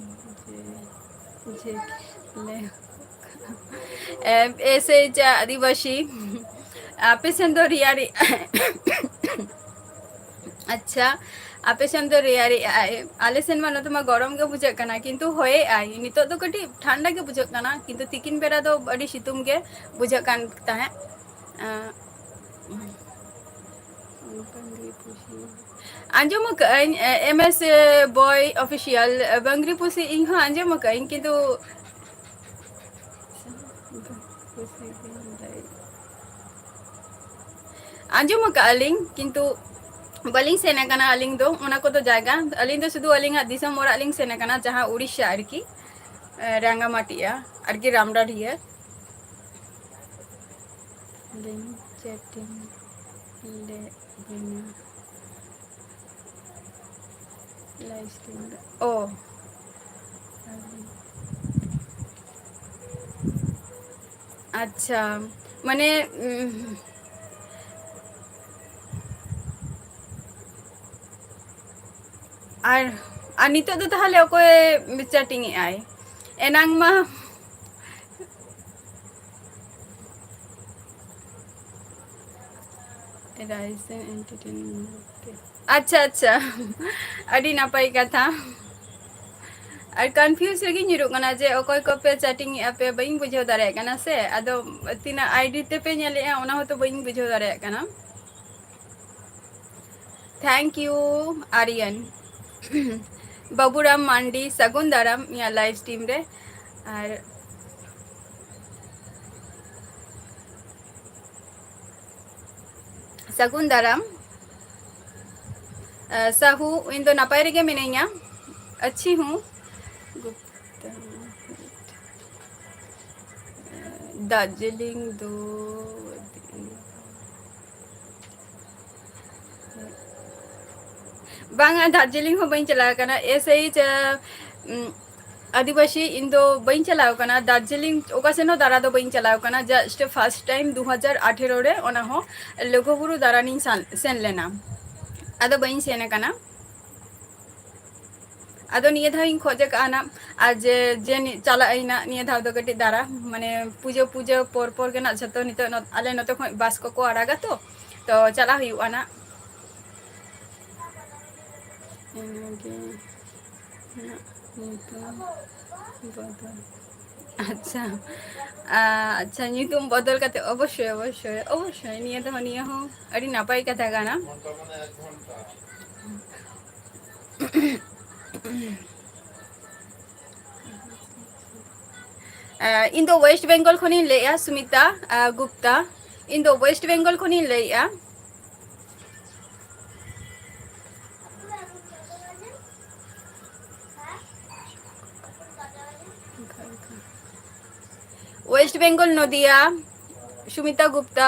जे ले ऐसे आदिवासी आपे संदो रियारी अच्छा आपे संदो रियारी आले सेन मानो तो मा गरम के बुझे कना किंतु होए आई नितो तो कटी ठंडा के बुझे कना किंतु तिकिन बेरा दो बड़ी सितुम के बुझे कान ताहे अंजुम एमएस बॉय ऑफिशियल बंगरी पुसी इन अंजुम किंतु ᱟᱸᱡᱚᱢ ᱟᱠᱟᱜ ᱟᱹᱞᱤᱧ ᱠᱤᱱᱛᱩ ᱵᱟᱹᱞᱤᱧ ᱥᱮᱱ ᱟᱠᱟᱱᱟ ᱟᱹᱞᱤᱧ ᱫᱚ ᱚᱱᱟ ᱠᱚᱫᱚ ᱡᱟᱭᱜᱟ ᱟᱹᱞᱤᱧ ᱫᱚ ᱥᱩᱫᱷᱩ ᱟᱹᱞᱤᱧᱟᱜ ᱫᱤᱥᱚᱢ ᱚᱲᱟᱜ ᱞᱤᱧ ᱥᱮᱱ ᱟᱠᱟᱱᱟ ᱡᱟᱦᱟᱸ ᱩᱲᱤᱥᱥᱟ ᱟᱨᱠᱤ ᱨᱟᱸᱜᱟᱢᱟᱴᱤᱟ ᱟᱨᱠᱤ ᱨᱟᱢᱰᱟᱰᱤᱭᱟᱹ ᱞᱤᱝ ᱪᱮᱴᱤᱝ ᱞᱮᱫ ᱵᱤᱱᱟ ᱞᱟইভ ᱥᱴᱨᱤᱢ ᱨᱮ ᱚ ᱟᱪᱪᱷᱟ ᱢᱟᱱᱮ ᱟᱨ ᱱᱤᱛᱚᱜ ᱫᱚ ᱛᱟᱦᱚᱞᱮ ᱚᱠᱚᱭ ᱪᱮᱴᱤᱝ ᱮᱜᱼᱟᱭ ᱮᱱᱟᱝ ᱢᱟ ᱨᱟᱭᱥᱮᱱ ᱮᱱᱴᱟᱨᱴᱮᱱᱢᱮᱱᱴ ᱟᱪᱪᱷᱟ ᱟᱪᱪᱷᱟ ᱟᱹᱰᱤ ᱱᱟᱯᱟᱭ ᱠᱟᱛᱷᱟ ᱟᱨ ᱠᱚᱱᱯᱷᱤᱭᱩᱥ ᱨᱮᱜᱮᱧ ᱧᱩᱨᱩᱜ ᱠᱟᱱᱟ ᱡᱮ ᱚᱠᱚᱭ ᱠᱚᱯᱮ ᱪᱮᱴᱤᱝ ᱮᱜᱼᱟ ᱯᱮ ᱵᱟᱹᱧ ᱵᱩᱡᱷᱟᱹᱣ ᱫᱟᱲᱮᱭᱟᱜ ᱠᱟᱱᱟ ᱥᱮ ᱟᱫᱚ ᱛᱤᱱᱟᱹᱜ ᱟᱭᱰᱤ ᱛᱮᱯᱮ ᱧᱮᱞᱮᱜᱼᱟ ᱚᱱᱟ ᱦᱚᱸᱛᱚ ᱵᱟᱹᱧ ᱵᱩᱡᱷᱟᱹᱣ ᱫᱟᱲᱮᱭᱟᱜ ᱠᱟᱱᱟ ᱛᱷᱮᱝᱠ ᱤᱭᱩ ᱟᱨᱤᱭᱟᱱ ᱵᱟᱵᱩᱨᱟᱢ ᱢᱟᱱᱰᱤ ᱥᱟᱹᱜᱩᱱ ᱫᱟᱨᱟᱢ ᱤᱧᱟᱹᱜ ᱞᱟইᱵᱷ ᱥᱴᱨᱤᱢ ᱨᱮ ᱟᱨ ᱥᱟᱹᱜᱩᱱ ᱫᱟᱨᱟᱢ ᱥᱟᱦᱩ ᱤᱧ ᱫᱚ ᱱᱟᱯᱟᱭ ᱨᱮᱜᱮ ᱢᱤᱱᱟᱹᱧᱟ ᱟᱪᱪᱷᱤ ᱦᱩँ ᱫᱟᱨᱡᱤᱞᱤᱝ ᱫᱚ ᱵᱟᱝᱟ ᱫᱟᱨᱡᱤᱞᱤᱝ ᱦᱚᱸ ᱵᱟᱹᱧ ᱪᱟᱞᱟᱣ ᱟᱠᱟᱱᱟ ᱮᱥᱮᱭᱪ ᱟᱹᱫᱤᱵᱟᱹᱥᱤ ᱤᱧ ᱫᱚ ᱵᱟᱹᱧ ᱪᱟᱞᱟᱣ ᱟᱠᱟᱱᱟ ᱫᱟᱨᱡᱤᱞᱤᱝ ᱚᱠᱟ ᱥᱮᱱ ᱦᱚᱸ ᱫᱟᱬᱟ ᱫᱚ ᱵᱟᱹᱧ ᱪᱟᱞᱟᱣ ᱟᱠᱟᱱᱟ ᱡᱟᱥᱴ ᱯᱷᱟᱥᱴ ᱴᱟᱭᱤᱢ 2018 ᱨᱮ ᱚᱱᱟ ᱦᱚᱸ ᱞᱩᱜᱩᱵᱩᱨᱩ ᱫᱟᱬᱟᱱᱤᱧ ᱥᱮᱱ ᱞᱮᱱᱟ ᱟᱫᱚ ᱵᱟᱹᱧ ᱥᱮᱱ ᱟᱠᱟᱱᱟ ᱟᱫᱚ ᱱᱤᱭᱟᱹ ᱫᱷᱟᱣ ᱤᱧ ᱠᱷᱚᱡ ᱟᱠᱟᱜᱼᱟ ᱱᱟᱜ ᱟᱨ ᱡᱮ ᱪᱟᱞᱟᱜ ᱟᱹᱧ ᱱᱟᱜ ᱱᱤᱭᱟᱹ ᱫᱷᱟᱣ ᱫᱚ ᱠᱟᱹᱴᱤᱡ ᱫᱟᱬᱟ ᱢᱟᱱᱮ ᱯᱩᱡᱟᱹ ᱯᱚᱨ ᱯᱚᱨ ᱜᱮ ᱱᱟᱜ ᱡᱷᱚᱛᱚ ᱱᱤᱛᱚᱜ ᱟᱞᱮ ᱱᱚᱛᱮ ᱠᱷᱚᱡ ᱵᱟᱥ ᱠᱚᱠᱚ ᱟᱲᱟᱜᱟ ᱛᱚ ᱪᱟᱞᱟᱜ ᱦᱩᱭᱩᱜᱼᱟ ᱱᱟᱜ ᱤᱱᱟᱹᱜᱮ ᱧᱩᱛᱩᱢ ᱵᱚᱫᱚᱞ ᱟᱪᱪᱷᱟ ᱟᱪᱪᱷᱟ ᱧᱩᱛᱩᱢ ᱵᱚᱫᱚᱞ ᱠᱟᱛᱮ ᱚᱵᱚᱥᱥᱳᱭ ᱱᱤᱭᱟᱹ ᱦᱚᱸ ᱟᱹᱰᱤ ᱱᱟᱯᱟᱭ ᱠᱟᱛᱷᱟ ᱠᱟᱱᱟ ᱤᱧ ᱫᱚ ᱳᱭᱮᱥᱴ ᱵᱮᱝᱜᱚᱞ ᱠᱷᱚᱱᱤᱧ ᱞᱟᱹᱭᱮᱜᱼᱟ ᱥᱩᱢᱤᱛᱟ ᱜᱩᱯᱛᱟ ᱤᱧ ᱫᱚ ᱳᱭᱮᱥᱴ ᱵᱮᱝᱜᱚᱞ ᱠᱷᱚᱱᱤᱧ ᱞᱟᱹᱭᱮᱜᱼᱟ ᱳᱭᱮᱥᱴ ᱵᱮᱝᱜᱚᱞ ᱱᱚᱫᱤᱭᱟ ᱥᱩᱢᱤᱛᱟ ᱜᱩᱯᱛᱟ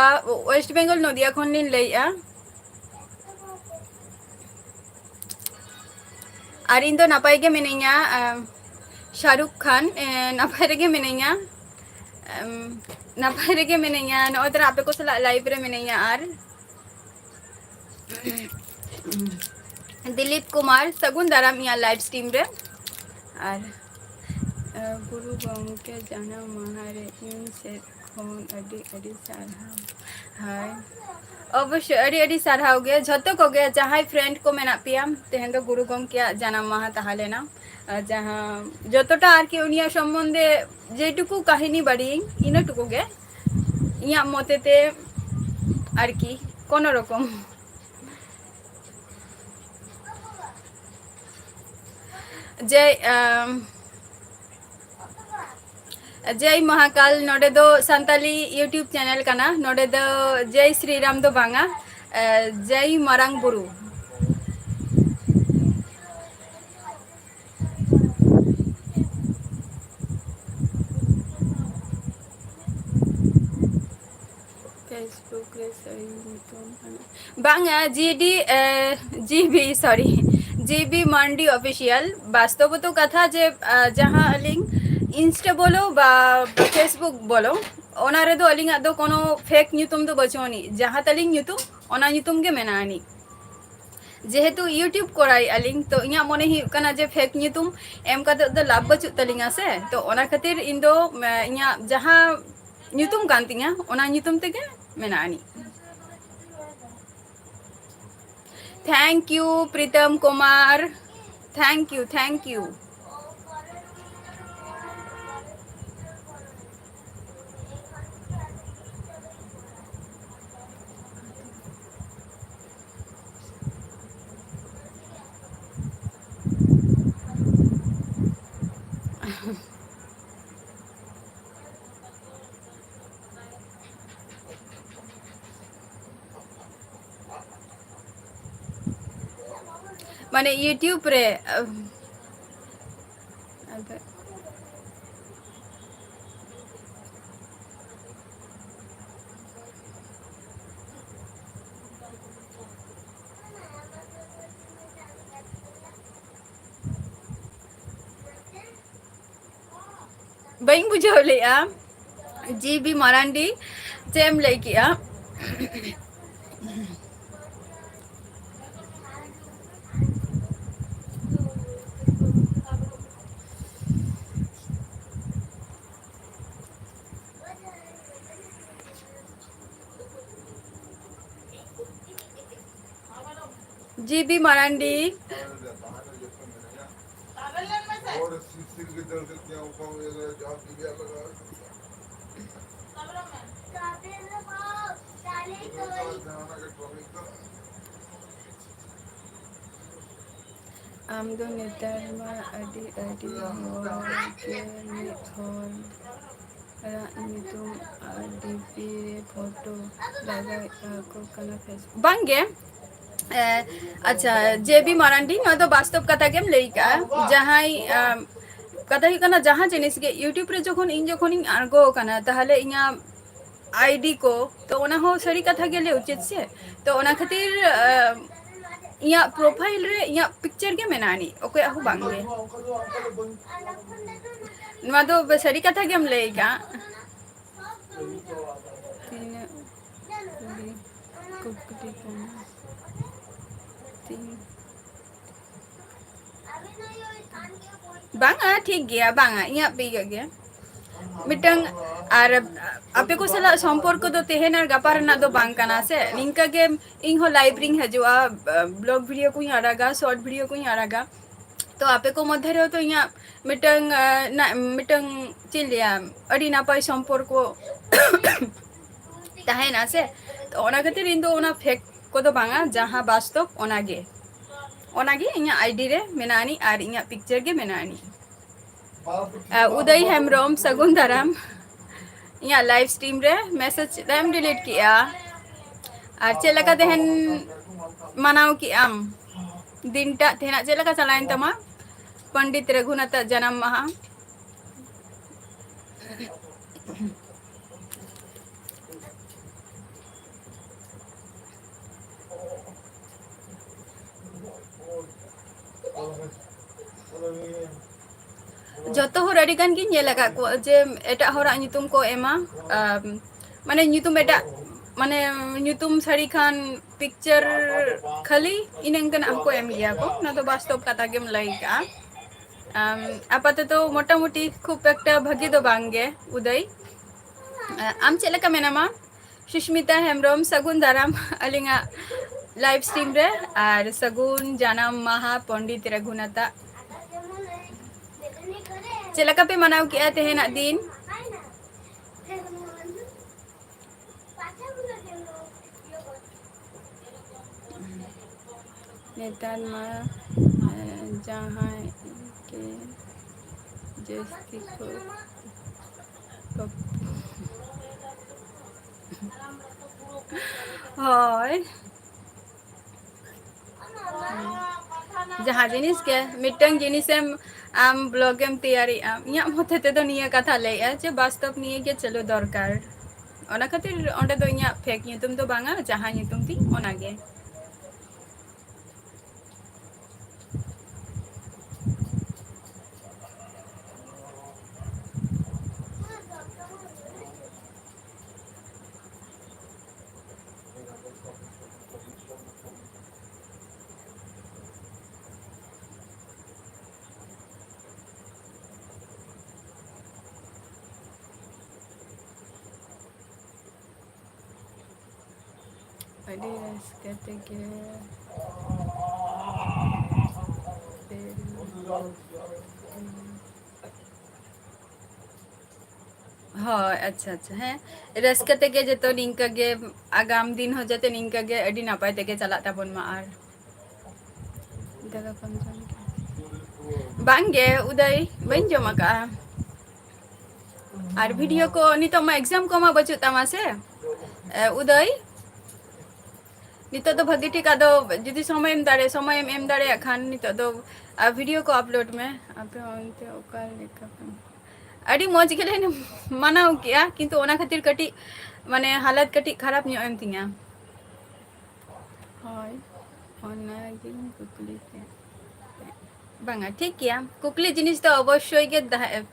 ᱳᱭᱮᱥᱴ ᱵᱮᱝᱜᱚᱞ ᱱᱚᱫᱤᱭᱟ ᱠᱷᱚᱱᱞᱤᱧ ᱞᱟᱹᱭᱮᱜᱼᱟ ᱟᱨ ᱤᱧ ᱫᱚ ᱱᱟᱯᱟᱭ ᱜᱮ ᱢᱤᱱᱟᱹᱧᱟ ᱥᱟᱨᱩᱠ ᱠᱷᱟᱱ ᱱᱟᱯᱟᱭ ᱨᱮᱜᱮ ᱢᱤᱱᱟᱹᱧᱟ ᱱᱟᱯᱟᱭ ᱨᱮᱜᱮ ᱢᱤᱱᱟᱹᱧᱟ ᱱᱚᱜᱼᱚᱭ ᱛᱚᱨᱟ ᱟᱯᱮ ᱠᱚ ᱥᱟᱞᱟᱜ ᱞᱟᱭᱤᱵᱷ ᱨᱮ ᱢᱤᱱᱟᱹᱧᱟ ᱟᱨ ᱫᱤᱞᱤᱯ ᱠᱩᱢᱟᱨ ᱥᱟᱹᱜᱩᱱ ᱫᱟᱨᱟᱢ ᱤᱧᱟᱹᱜ ᱞᱟᱭᱤᱵᱷ ᱥᱴᱨᱤᱢ ᱨᱮ ᱟᱨ ᱜᱩᱨᱩ ᱜᱚᱢᱠᱮ ᱡᱟᱱᱟᱢ ᱢᱟᱦᱟ ᱨᱮ ᱤᱧ ᱥᱮᱫ ᱠᱷᱚᱱ ᱟᱹᱰᱤ ᱟᱹᱰᱤ ᱥᱟᱨᱦᱟᱣ ᱦᱳᱭ ᱚᱵᱚᱥᱥᱳᱭ ᱟᱹᱰᱤ ᱟᱹᱰᱤ ᱥᱟᱨᱦᱟᱣ ᱜᱮ ᱡᱷᱚᱛᱚ ᱠᱚᱜᱮ ᱡᱟᱦᱟᱸᱭ ᱯᱷᱨᱮᱱᱰ ᱠᱚ ᱢᱮᱱᱟᱜ ᱯᱮᱭᱟ ᱛᱮᱦᱮᱧ ᱫᱚ ᱜᱩᱨᱩ ᱜᱚᱢᱠᱮᱭᱟᱜ ᱡᱟᱱᱟᱢ ᱢᱟᱦᱟ ᱛᱟᱦᱮᱸ ᱞᱮᱱᱟ ᱡᱟᱦᱟᱸ ᱡᱚᱛᱚᱴᱟ ᱟᱨᱠᱤ ᱩᱱᱤᱭᱟᱜ ᱥᱚᱢᱵᱚᱱᱫᱷᱮ ᱡᱮᱴᱩᱠᱩ ᱠᱟᱹᱦᱤᱱᱤ ᱵᱟᱲᱟᱭᱟᱹᱧ ᱤᱱᱟᱹ ᱴᱩᱠᱩ ᱜᱮ ᱤᱧᱟᱹᱜ ᱢᱚᱛᱮᱛᱮ ᱟᱨᱠᱤ ᱠᱳᱱᱳ ᱨᱚᱠᱚᱢ ᱡᱮ ᱡᱟᱹᱭ ᱢᱟᱦᱟᱠᱟᱞ ᱱᱚᱰᱮ ᱫᱚ ᱥᱟᱱᱛᱟᱞᱤ ᱤᱭᱩᱴᱩᱵᱽ ᱪᱮᱱᱮᱞ ᱠᱟᱱᱟ ᱱᱚᱰᱮ ᱫᱚ ᱡᱟᱹᱭ ᱥᱨᱤᱨᱟᱢ ᱫᱚ ᱵᱟᱝᱟ ᱡᱟᱹᱭ ᱢᱟᱨᱟᱝ ᱵᱩᱨᱩ ᱯᱷᱮᱥᱵᱩᱠ ᱨᱮ ᱥᱟᱹᱦᱤ ᱧᱩᱛᱩᱢ ᱠᱟᱱᱟ ᱵᱟᱝᱟ ᱡᱤᱵᱤ ᱥᱚᱨᱤ ᱡᱤᱵᱤ ᱢᱟᱱᱰᱤ ᱚᱯᱷᱤᱥᱤᱭᱟᱞ ᱵᱟᱥᱛᱚᱵᱚᱛᱚ ᱠᱟᱛᱷᱟ ᱡᱮ ᱡᱟᱦᱟᱸ ᱟᱹᱞᱤᱧ ᱤᱱᱥᱴᱟ ᱵᱚᱞᱚ ᱵᱟ ᱯᱷᱮᱥᱵᱩᱠ ᱵᱚᱞᱚ ᱚᱱᱟ ᱨᱮᱫᱚ ᱟᱹᱞᱤᱧᱟᱜ ᱫᱚ ᱠᱳᱱᱳ ᱯᱷᱮᱠ ᱧᱩᱛᱩᱢ ᱫᱚ ᱵᱟᱹᱪᱩᱜ ᱟᱹᱱᱤᱡ ᱡᱟᱦᱟᱸ ᱛᱟᱞᱤᱧ ᱧᱩᱛᱩᱢ ᱚᱱᱟ ᱧᱩᱛᱩᱢ ᱜᱮ ᱢᱮᱱᱟᱜ ᱟᱹᱱᱤᱡ ᱡᱮᱦᱮᱛᱩ ᱤᱭᱩᱴᱩᱵᱽ ᱠᱚᱨᱟᱣᱮᱫᱼᱟ ᱞᱤᱧ ᱛᱚ ᱤᱧᱟᱹᱜ ᱢᱚᱱᱮ ᱦᱩᱭᱩᱜ ᱠᱟᱱᱟ ᱡᱮ ᱯᱷᱮᱠ ᱧᱩᱛᱩᱢ ᱮᱢ ᱠᱟᱛᱮᱫ ᱫᱚ ᱞᱟᱵᱷ ᱵᱟᱹᱪᱩᱜ ᱛᱟᱹᱞᱤᱧᱟ ᱥᱮ ᱛᱚ ᱚᱱᱟ ᱠᱷᱟᱹᱛᱤᱨ ᱤᱧ ᱫᱚ ᱤᱧᱟᱹᱜ ᱡᱟᱦᱟᱸ ᱧᱩᱛᱩᱢ ᱠᱟᱱ ᱛᱤᱧᱟᱹ ᱚᱱᱟ ᱧᱩᱛᱩᱢ ᱛᱮᱜᱮ ᱢᱮᱱᱟᱜ ᱟᱹᱱᱤᱡ thank you Pritam Kumar thank you माने यूट्यूब रे baing बुझाव लेआ जीबी मरांडी चेम लेकिया जीबी मरांडी आम दो नेतार मा अडी अडी होर के मित होर नितुम डीपी फोटो लगा को कना फेस बांगे अच्छा जेबी मारांडी ना तो वास्तव कथा गेम लेका जहां कथा ही कना जहां जिनिस के यूट्यूब रे जखन इन आरगो कना ताहले इया आईडी को तो ओना हो सरी कथा गेले उचित से तो ओना खातिर इया प्रोफाइल रे इया पिक्चर के मेनानी ओके आहु बांगे नुआ तो सरी कथा गेम लेगा तीन कुकुटी तीन बांगा ठीक गया बांगा इया बेगा गया मिटंग आर आपे को सला संपर्क दो तेहेन आर गापार ना दो बांग काना से निंका के इन हो लाइव रिंग हजुआ ब्लॉग वीडियो को आरागा शॉर्ट वीडियो को आरागा तो आपे को मध्य रे तो इया मिटंग ना मिटंग चिलिया अडी नापाय संपर्क ताहेना से तो ओना खातिर इन दो ओना फेक को दो बांगा जहां वास्तव ओनागे इया आईडी रे मेनानी आर इया पिक्चर के मेनानी उदय हेमब्रम सगुन दाराम इया लाइव स्ट्रीम रे मैसेज टाइम डिलीट किया और चेलका तेहन मनाव की आम दिनटा तेहना चेलका चलाइन तमा पंडित रघुनाथ जन्म माहा जतो हो रेडी कान की नेलका को जे एटा होरा नितुम को एमा माने नितुम एटा माने नितुम साड़ी खान पिक्चर खाली इनंगन हमको एम लिया को ना तो वास्तव कथा गेम लाइका आपाततो मोटा मोटी खूब एकटा भागी दो बांगे उदय आम चेलका मेनामा सुष्मिता हेमब्रम सगुन दाराम अलिंगा लाइव स्ट्रीम रे और सगुन जानम माहा पंडित रघुनाथा चेलका पे मनाव किया तेहेना दिन नेतार मा जहां के जस्ती को होय जहाँ जिनिस के मिटंग जिनिसम आम ब्लॉगम तैयारी आम इया होते ते तो निया कथा ले जे वास्तव निये के चलो दरकार ओना खातिर ओंडे तो इया फेक तुम तो बांगा जहाँ तुम ती ओना गे Adidas कहते के हाँ अच्छा अच्छा है रस्के तेगे जतो निंका गे आगाम दिन हो जाते निंका गे अडी नापाय तेगे चला ताबन मा आर दादा पंजन बांगे उदय बन जमा का आर वीडियो को नितो मा एग्जाम को मा बचु तमा से उदय नितो तो भगी ठीक आदो जुदी समय एम दाड़े खान नितो दो वीडियो को अपलोड में आपे ओनते ओका लेका अड़ी मौज के लिए मनाव किया किंतु ओना खातिर कटी माने हालत कटी खराब ᱧᱚᱜ ᱮᱱ ᱛᱤᱧᱟ ᱦᱳᱭ ᱚᱱᱟᱜᱤᱧ ᱠᱩᱠᱞᱤ ᱠᱮᱫ बांगा ठीक गया कुकली जिनिस तो अवश्य के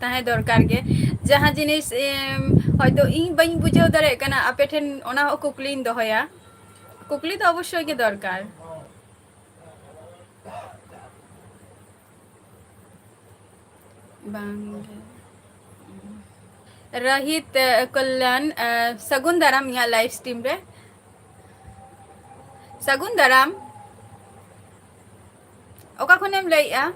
ताहे दरकार गे जहाँ जिनिस हयतो इन बई बुझाव दाड़े कना आपे ठेन ओना हो कुकलीन दोहया कुकली तो अवश्य के दरकार बांगे रहित कल्याण सगुन दाराम या लाइव स्ट्रीम रे सगुन दाराम ओका खनेम लइया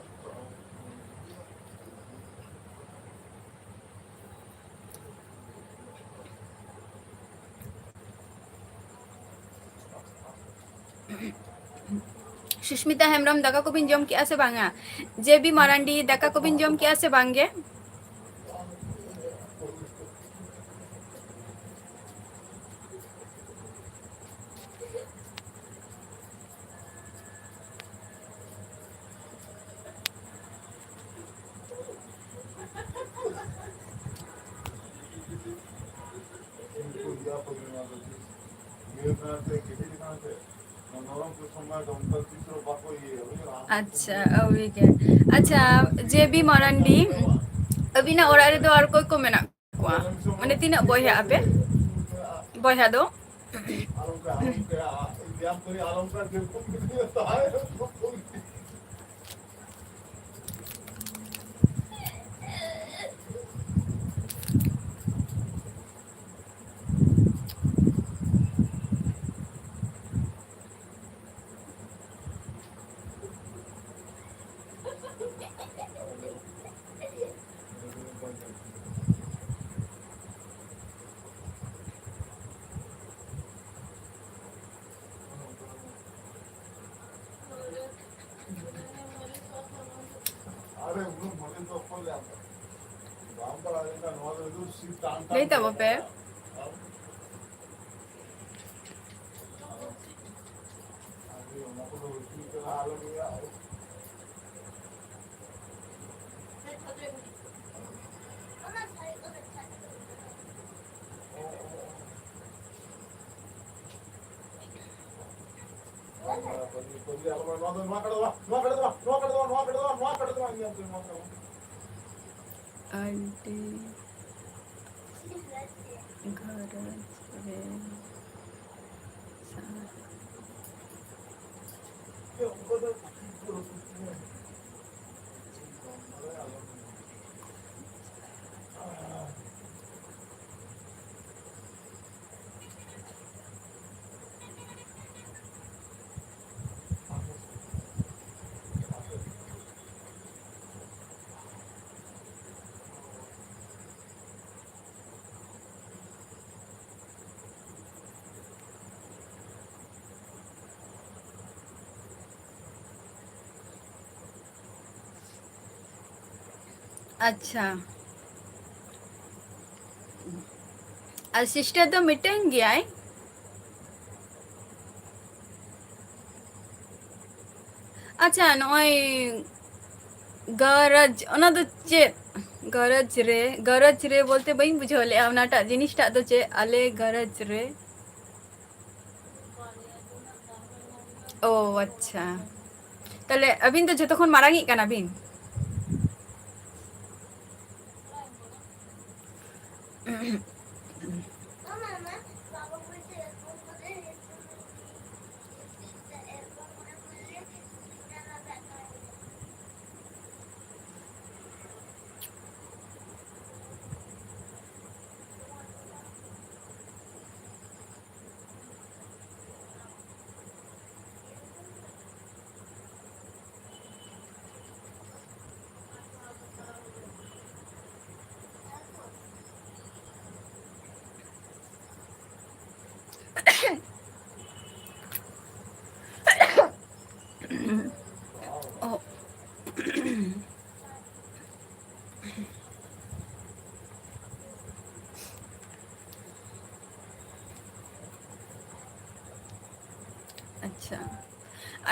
सुष्मिता हेमब्रम दाका को बिन जम किया से बांगा जेबी मारांडी दाका को बिन जम किया से बांगे अच्छा अभी के अच्छा जेबी मारांडी अभी ना ओरा रे दो और कोई को मेना कुआ माने तीना बॉय आपे बॉय दो नहीं तब पे आंटी घर रे अच्छा और सिस्टर तो मिटेन गया है अच्छा नॉय गरज ओना तो चे गरज रे बोलते बई बुझले ओनाटा जिनिसटा तो चे आले गरज रे ओ अच्छा ताले अबिन तो जतखन मारांगी काना बिन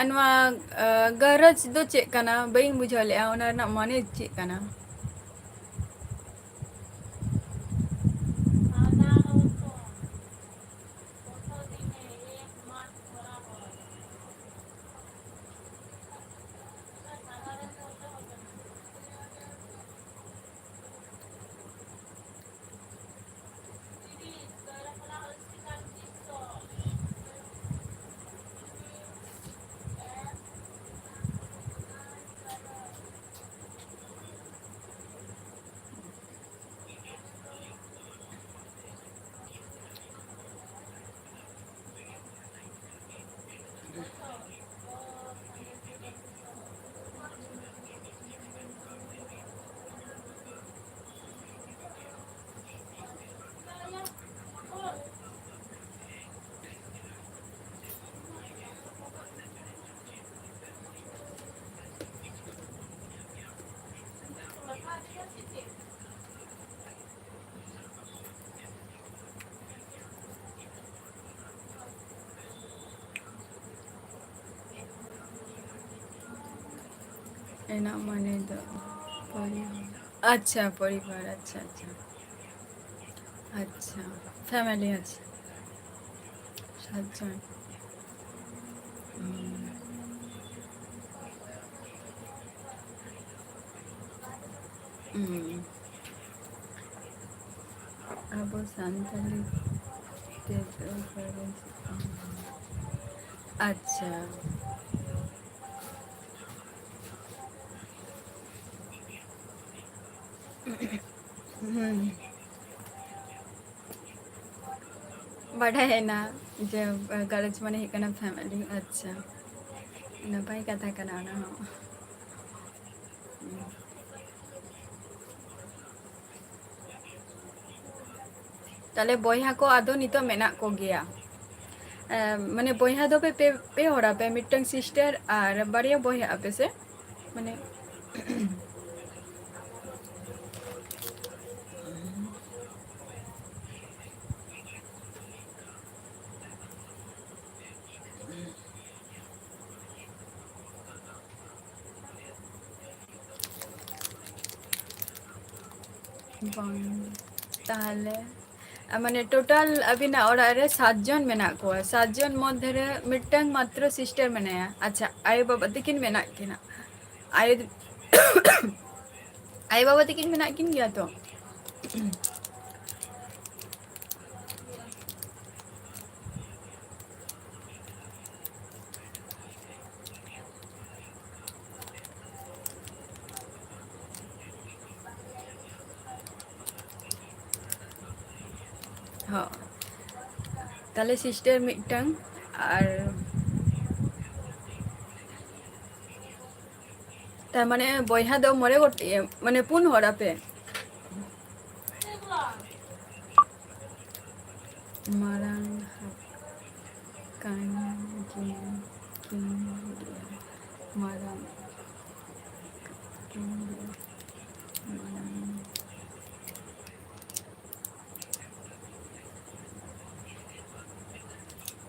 ᱱᱚᱣᱟ ᱜᱟᱨᱚᱡᱽ ᱫᱚ ᱪᱮᱫ ᱠᱟᱱᱟ ᱵᱟᱹᱧ ᱵᱩᱡᱷᱟᱹᱣ ᱞᱮᱜᱼᱟ ᱚᱱᱟ ᱨᱮᱱᱟᱜ ᱢᱟᱱᱮ ᱪᱮᱫ ᱠᱟᱱᱟ? एना माने दो परिवार अच्छा परिवार अच्छा अच्छा अच्छा फैमिली अच्छा सातजन अब सानताली अच्छा बढ़ा है ना जब गरज माने ही करना फैमिली अच्छा नपाई कथा करना ना हो ताले बॉयहा को आदो नितो मेना को गया माने बॉयहा दो पे होड़ा पे मिटन सिस्टर और बारिया बॉयहा आपे से माने ताहले माने टोटल अबिना ओड़ा रे 7 जन मेना को 7 जन मध्य रे मिटन मात्र सिस्टर मेनाया अच्छा आयो बाबा तकिन मेना किना आयो आयो बाबा तकिन मेना किन गया तो हाँ ताले सिस्टर मिटन और ता माने बॉयहा दो मोरे गोटे माने पुन होड़ा पे मारांग कान किन मारांग मारांग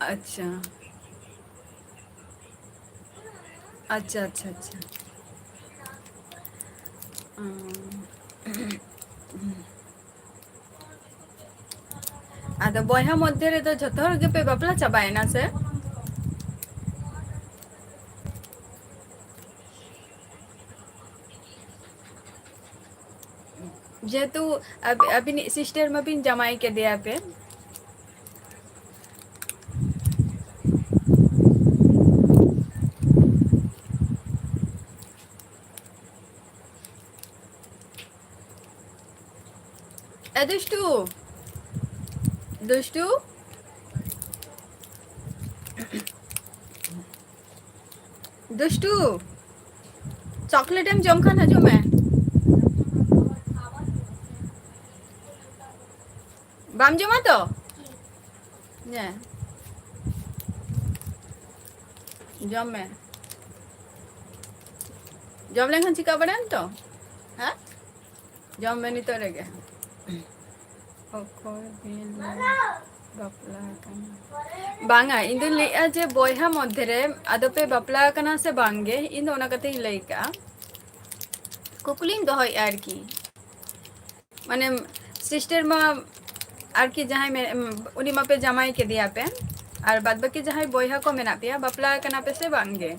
अच्छा अच्छा अच्छा अच्छा आदो बॉयहा मध्य रे तो झोतो हर के पे बापला चाबायना से जेतु अभी सिस्टर में भी जमाई के दिया पे ए दुष्टू दुष्टू चॉकलेट एम जम खान हजू मैं बाम जमा तो ने जम में जम लेंगे चिका बड़े तो हाँ जम में नहीं तो रह गया ᱵᱟᱯᱞᱟ ᱟᱠᱟᱱᱟ ᱵᱟᱝᱟ ᱤᱧ ᱫᱚᱧ ᱞᱟᱹᱭᱮᱜᱼᱟ ᱡᱮ ᱵᱚᱭᱦᱟ ᱢᱚᱫᱽᱫᱷᱮ ᱨᱮ ᱟᱫᱚ ᱯᱮ ᱵᱟᱯᱞᱟ ᱟᱠᱟᱱᱟ ᱥᱮ ᱵᱟᱝᱜᱮ ᱤᱧ ᱫᱚ ᱚᱱᱟ ᱠᱟᱛᱷᱟᱧ ᱞᱟᱹᱭ ᱠᱟᱜᱼᱟ ᱠᱩᱠᱞᱤᱧ ᱫᱚᱦᱚᱭᱮᱫᱼᱟ ᱟᱨᱠᱤ ᱢᱟᱱᱮ ᱥᱤᱥᱴᱟᱨ ᱢᱟ ᱟᱨᱠᱤ ᱡᱟᱦᱟᱸᱭ ᱩᱱᱤ ᱢᱟᱯᱮ ᱡᱟᱢᱟᱭ ᱠᱮᱫᱮᱭᱟ ᱯᱮ ᱟᱨ ᱵᱟᱫ ᱵᱟᱹᱠᱤ ᱡᱟᱦᱟᱸᱭ ᱵᱚᱭᱦᱟ ᱠᱚ ᱢᱮᱱᱟᱜ ᱯᱮᱭᱟ ᱵᱟᱯᱞᱟ ᱟᱠᱟᱱᱟ ᱯᱮ ᱥᱮ ᱵᱟᱝᱜᱮ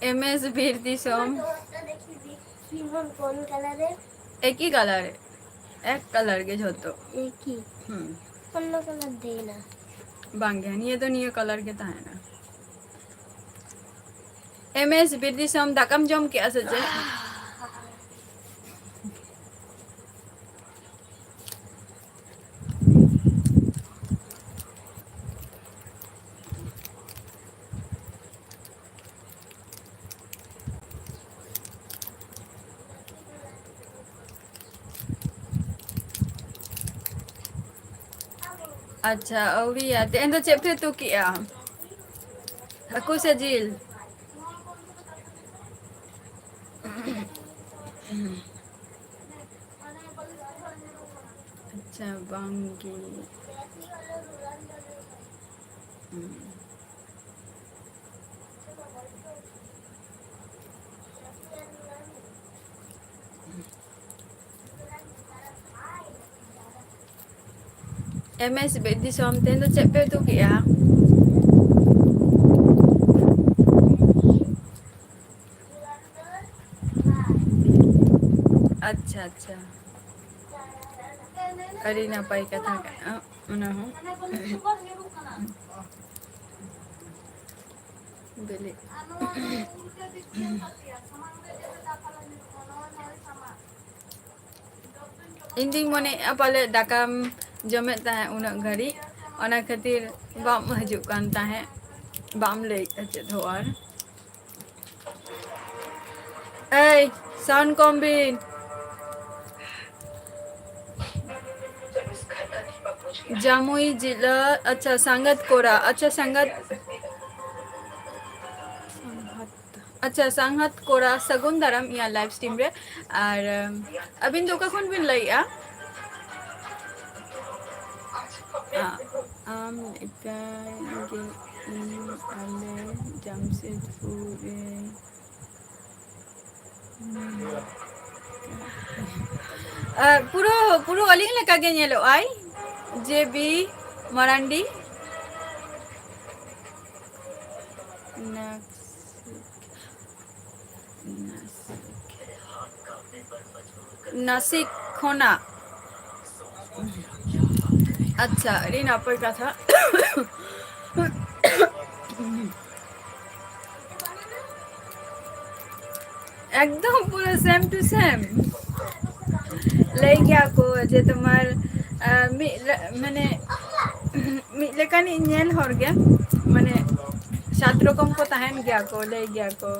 एम एस भीर दिसोम कौन कलर है एक ही कलर है एक कलर के झोतो एक ही अन्य कलर देना बांगे निये तो निये कलर के ताहेना एम एस भीर दिसोम दाकम जम के आसे जे अच्छा औरी या तेन तो चेप तू किया हाकू से जील अच्छा बांगी एम एस भीर दिसोम तेन तो चेप तू किया अच्छा अच्छा अरे नापाई कथा उना हो बेले ᱤᱧ ᱫᱩᱧ ᱢᱚᱱᱮᱭᱮᱜᱼᱟ ᱯᱟᱞᱮ ᱫᱟᱠᱟᱢ ᱡᱚᱢᱮᱫ ᱛᱟᱦᱮᱸ ᱩᱱᱟᱹᱜ ᱜᱷᱟᱹᱲᱤᱡ ᱚᱱᱟ ᱠᱷᱟᱹᱛᱤᱨ ᱵᱟᱢ ᱦᱤᱡᱩᱜ ᱠᱟᱱ ᱛᱟᱦᱮᱸᱫ ᱵᱟᱢ ᱞᱟᱹᱭᱮᱫᱼᱟ ᱪᱮᱫ ᱦᱚᱸ ᱟᱨ এই সাউন্ড কম বিন জামুই জেলা আচ্ছা संगत कोरा अच्छा संगत अच्छा संगत कोरा सगुन दाराम या लाइव स्ट्रीम रे और अबिन दो का कौन बिन लइया आम इकागे इन आले जमशेदपुर पुरो पुरो अलिंग लेका गे नेलो आई जेबी मरांडी नासिक खोना अच्छा री नापर का था एकदम पूरा सेम टू सेम लई गया को जे तुम्हार माने मिद लेकानी नेल हर गया माने सात रकम को तहन गया को लई गया को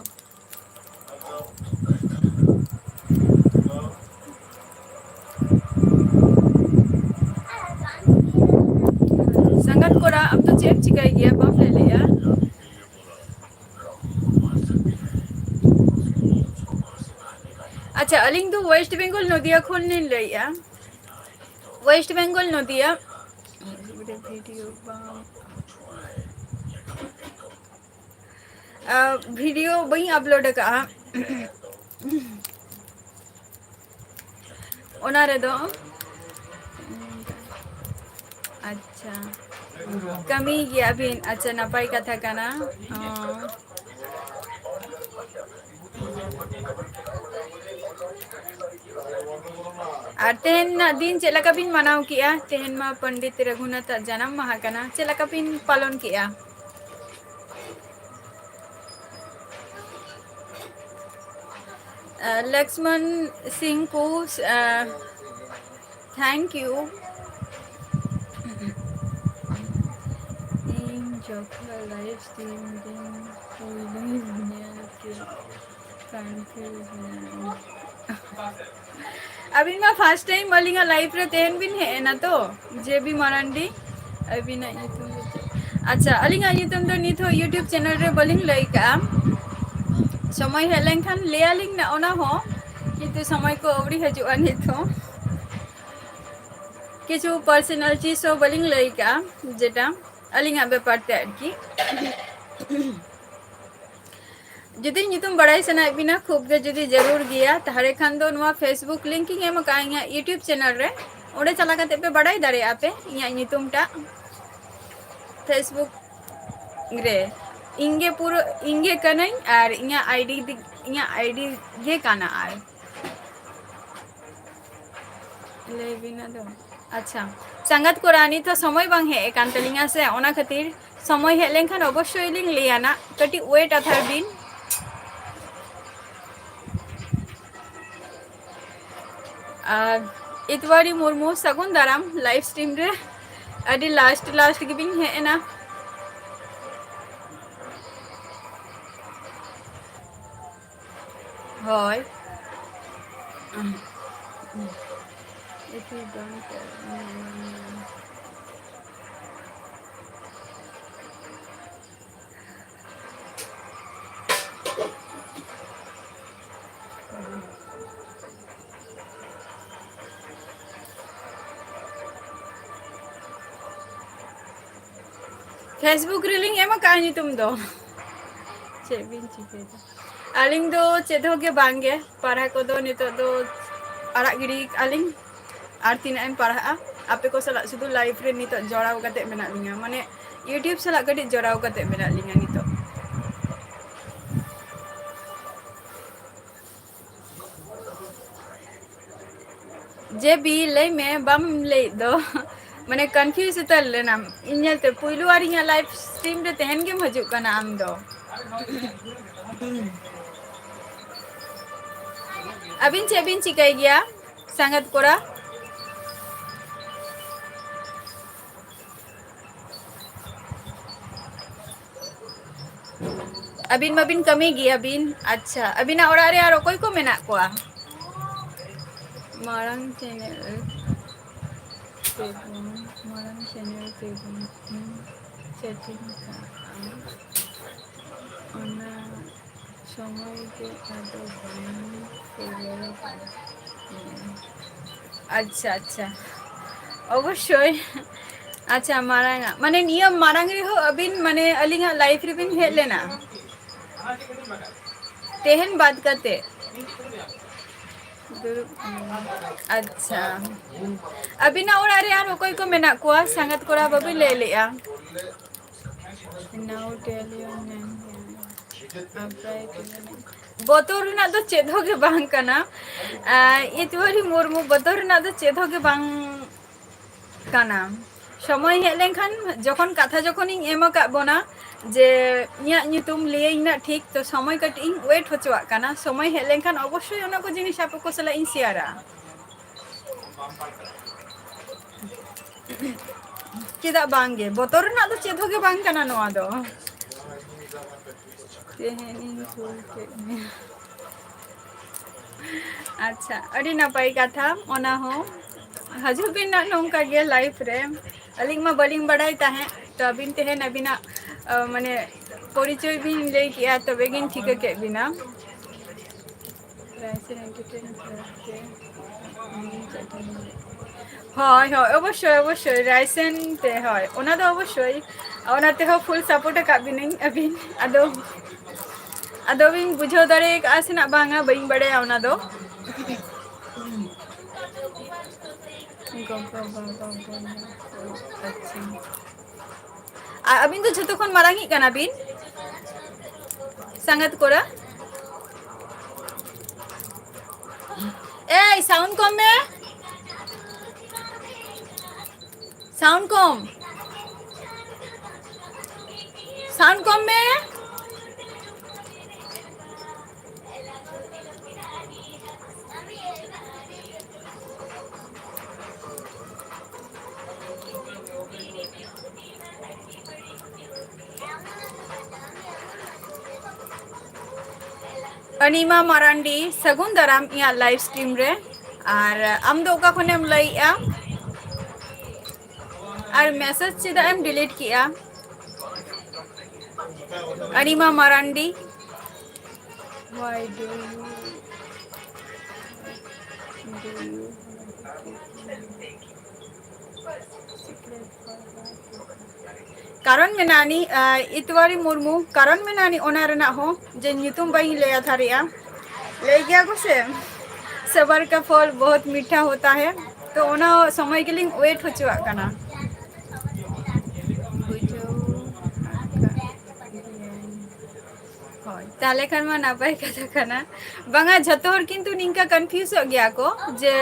संगत कोरा अब तो चेक चिकाई गया बाप ले लिया अच्छा अलिंग तो वेस्ट बंगाल नदिया खोल नहीं लिया वेस्ट बंगाल नदिया वीडियो वही अपलोड का ओना रे दो अच्छा कमी गया भी अच्छा नपाई कथा कना और तेहन दिन चेलका बिन मनाव किया तेहन मा पंडित रघुनाथ जन्म माहा कना चेलका बिन पालन किया लक्ष्मण सिंह को थैंक यू। इन जगह लाइव स्ट्रीम दिन पुलिस दुनिया के अभी मैं फर्स्ट टाइम अलिंगा लाइव रे तेन बिन है ना तो जे बी मारांडी अभी ना यूट्यूब अच्छा अलिंगा यूट्यूब तो नित हो यूट्यूब चैनल रे बलिंग लाइका समय है लेंखान ले आलिंग ना ओना हो किंतु समय को अवरी हजुआ नित हो किछु पर्सनल चीज हो बलिंग लाइका जेटा अलिंगा बेपार ते आरकी जुदी नितुम बड़ाई सना बिना खूब गे जुदी जरूर गया तारे खान दो नुआ फेसबुक लिंकिंग एम का इया यूट्यूब चैनल रे ओडे चला कते पे बड़ाई दारे आपे इया नितुम टा फेसबुक रे इंगे पूरा इंगे कनई और इया आईडी गे काना आर ले बिना दो अच्छा संगत को रानी तो समय बांग है एकांतलिंगा से ओना खातिर समय हे लेंखान अवश्य लिंग लियाना कटी वेट अथार बिन इतवारी मुर्मू सगुन दाराम लाइव स्ट्रीम रे अभी लास्ट गिविंग है ना होय if you don't Facebook railing एमा कहानी तुम दो चेबिन चिके अलिंग दो चेदो के बांगे पढ़ा को दो नितो दो अड़ा गिरी अलिंग आर तीन एम पढ़ा आपे को सला सुदु लाइफ रे नितो जोड़ाव कते मेना लिंगा माने यूट्यूब सला कटी जोड़ाव कते मेना लिंगा नितो जे बी ले में बम ले दो माने कंफ्यूज उतर लेना इन्या ते पुइलु आर इन्या लाइव स्ट्रीम रे तहन के मजू कना आम दो अबिन चेबिन चिकाई गया संगत कोरा अबिन मबिन कमी गया अबिन अच्छा अबिना ओड़ा रे आरो कोई को मेना कोआ मारंग चैनल पे सेटिंग का ओना समय के आदो अच्छा अच्छा अवश्य अच्छा मारांगा माने नियम मारांग रे हो अबिन माने अलिंगा लाइफ रे बिन हे लेना तेहन बात करते अच्छा अभी ना और अरे यार कोई को मेना कोआ संगत कोरा बबी ले लिया नाउ टेल योर नेम बतौर ना तो चेदो के बांग कना इतवारी मुर्मू बतौर ना तो चेदो के बांग कना समय हे लेखान जखन कथा जखन इन एम का बना जे इया ᱧᱩᱛᱩᱢ लिए इना ठीक तो समय कट इन वेट होचवा कना समय हे लेखान अवश्य ओना को जिनिस आप को सला इन शेयरा चेदा बांगे बतौर ना तो चेदो के बांग कना नोआ दो अच्छा अड़ी नपाई कथा ओना हो हजु बिन ना नोंका गे लाइफ रे अलिंग मा बलिंग बढ़ाई ताहे तो अबिन तेहन अबिना माने परिचय बिन ले किया तो बेगिन ठीक के बिना হয় হয় অবশ্যই অবশ্যই রাইসেন তে হয় ওনা তো অবশ্যই ওনা তে ফুল সাপোর্ট কাবিনিং আবিন আদো আদো বিন বুঝাও দারে আসনা বাঙা বইং বড়ে ওনা দো अबिन तो झुतो खन मारांगी कना बिन संगत कोरा ए साउंड कम में साउंड कम में अनिमा मारांडी सगुन दाराम इया लाइव स्ट्रीम रे और आम दो ओका खनेम लइया और मैसेज चेदा एम डिलीट किया अनिमा मारांडी why do you कारण में नानी इतवारी मुर्मू कारण में नानी ओना रना हो जे नितुम बाई ले थारिया ले गया को से सबर का फल बहुत मीठा होता है तो ओना समय के लिए वेट हो चुका करना ताले खान मा नापाय कथा खाना बांगा झतो हर किंतु निंका कंफ्यूज हो गया को जे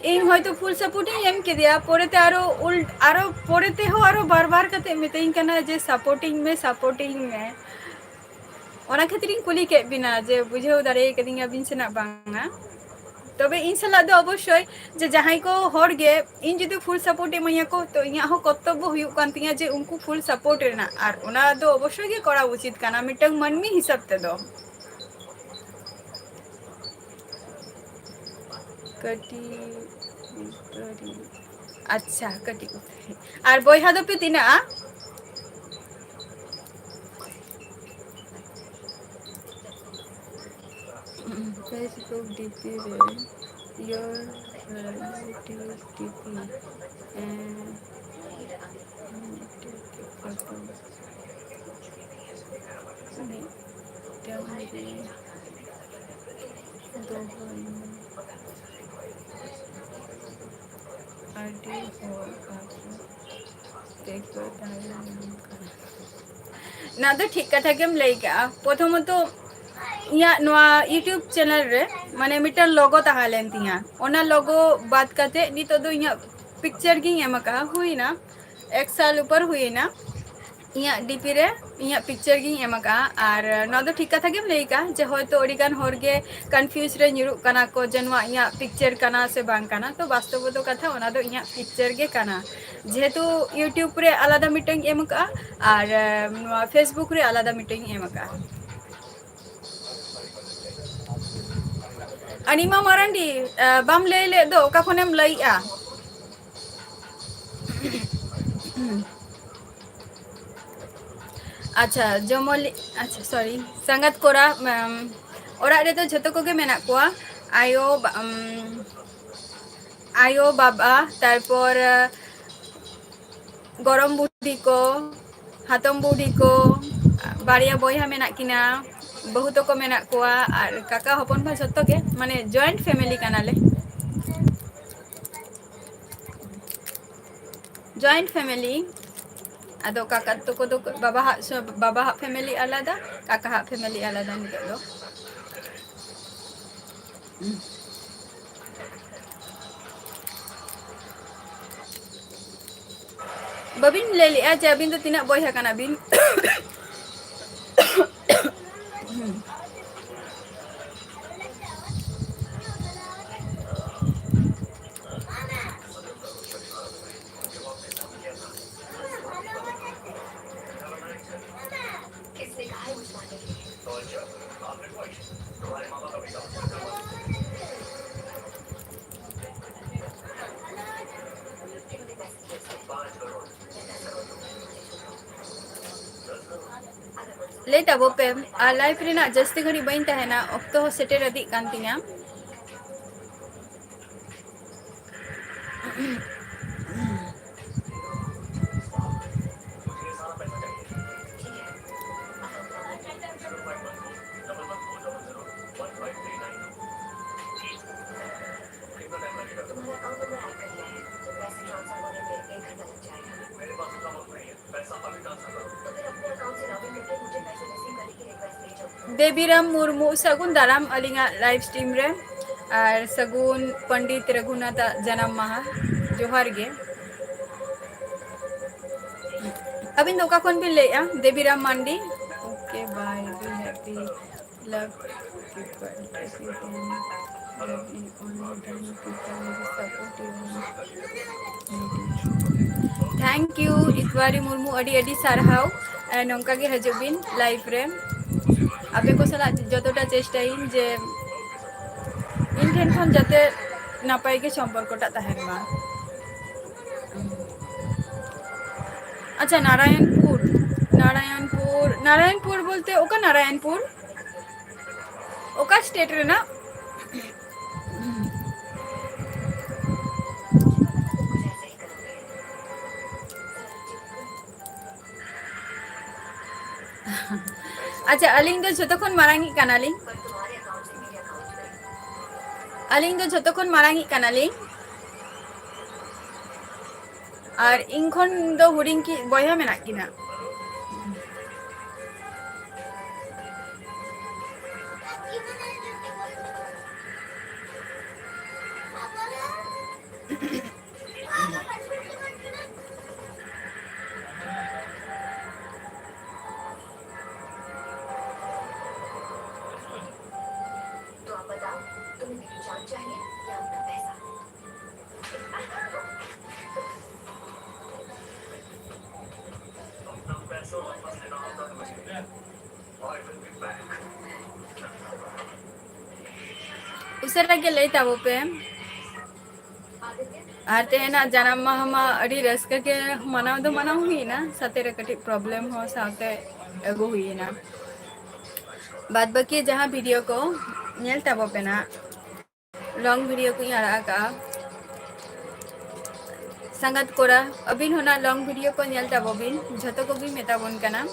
इन होय तो फुल सपोर्टिंग एम के दिया पोरेते आरो पोरेते हो आरो बार बार कते मितेइन कना जे सपोर्टिंग में ओना खातिर कुली के बिना जे बुझेउ दारे कदिंगा बिन सेना बांगा तबे इन सला दो अवश्य जे जहां को हर गे इन जदि फुल सपोर्ट एमया को तो इया हो कर्तव्य हुयु कान तिया जे उनको फुल सपोर्ट रेना आर ओना दो अवश्य गे करा उचित काना मिटंग मनमी हिसाब ते दो कटी अच्छा कटी आर बोयहा दो पे तिना Facebook DP रे your relative DP and ना तो ठीक कथा के लैका प्रथमत इया नवा यूट्यूब चैनल रे माने मिटन लोगो ताहालेन तिया ओना लोगो बात करते नितो दो इया पिक्चर की एमका हुईना एक साल ऊपर हुईना इया डीपी रे इया पिक्चर की एमका आर न दो ठीक कथा के लैका जे होयतो ओडिगान होरगे कंफ्यूज रे निरु कना को जनवा इया पिक्चर कना से बांग कना तो वास्तव दो कथा ओना दो इया पिक्चर गे कना जेहेतु यूट्यूब रे आलादा मीटिंग एमका आर फेसबुक रे आलादा मीटिंग एमका अनिमा मारांडी बाम ले दो का खनेम लइया अच्छा जमोली अच्छा सॉरी संगत कोरा ओरा रे तो जतो को गे मेना कोआ आयो बाबा तारपर गरम बुढ़ी को हातम बुढ़ी को बारिया बोया मेना किना बहुत को मेना कोआ और काका हपन भा जतो के माने जॉइंट फैमिली कानाले जॉइंट फैमिली आदो काका तो को दो बाबा हा फैमिली आलादा काका हा फैमिली आलादा नितो दो बबिन ले लिया जे अबिन तो तिना बोया काना बिन लेटा बोपे लाइफ रे ना जस्ती घड़ी बइन तहना ऑक्तो सेटेर अदी कान तिया देवीराम मुर्मू सगुन दाराम अलिंगा लाइव स्ट्रीम रे और सगुन पंडित रघुनाथ जन्म माहा जोहार गे अबिन दोका कोन बिन लेया Deviram Mandi okay bye be happy love thank you Itwari Murmu अडी अडी सारहाव नौका गे हजबिन लाइव रे आपे को सला जतटा चेष्टाइन जे इन ठेन खन जाते नापाय के सम्पर्कटा तहेन मा। अच्छा नारायणपुर नारायणपुर नारायणपुर बोलते ओका नारायणपुर ओका स्टेट रे ना। अच्छा अलिंग दो जतो खन मारांगी कानाली अलिंग दो जतो खन मारांगी कानाली और इन खन दो हुडिंग की बॉया मेना किना। उसरा के ले ताबो पे आते हैं ना जन्म माह अड़ी रस्क के मनाव दो मनाव हुई ना सतेरे कटी प्रॉब्लम हो साथे एगो हुई ना बाद बाकी जहाँ वीडियो को नेल ताबो पे ना लॉन्ग वीडियो को यारा का संगत कोरा अबिन होना लॉन्ग वीडियो को नेल ताबो बिन झतो को भी मेता बोन कना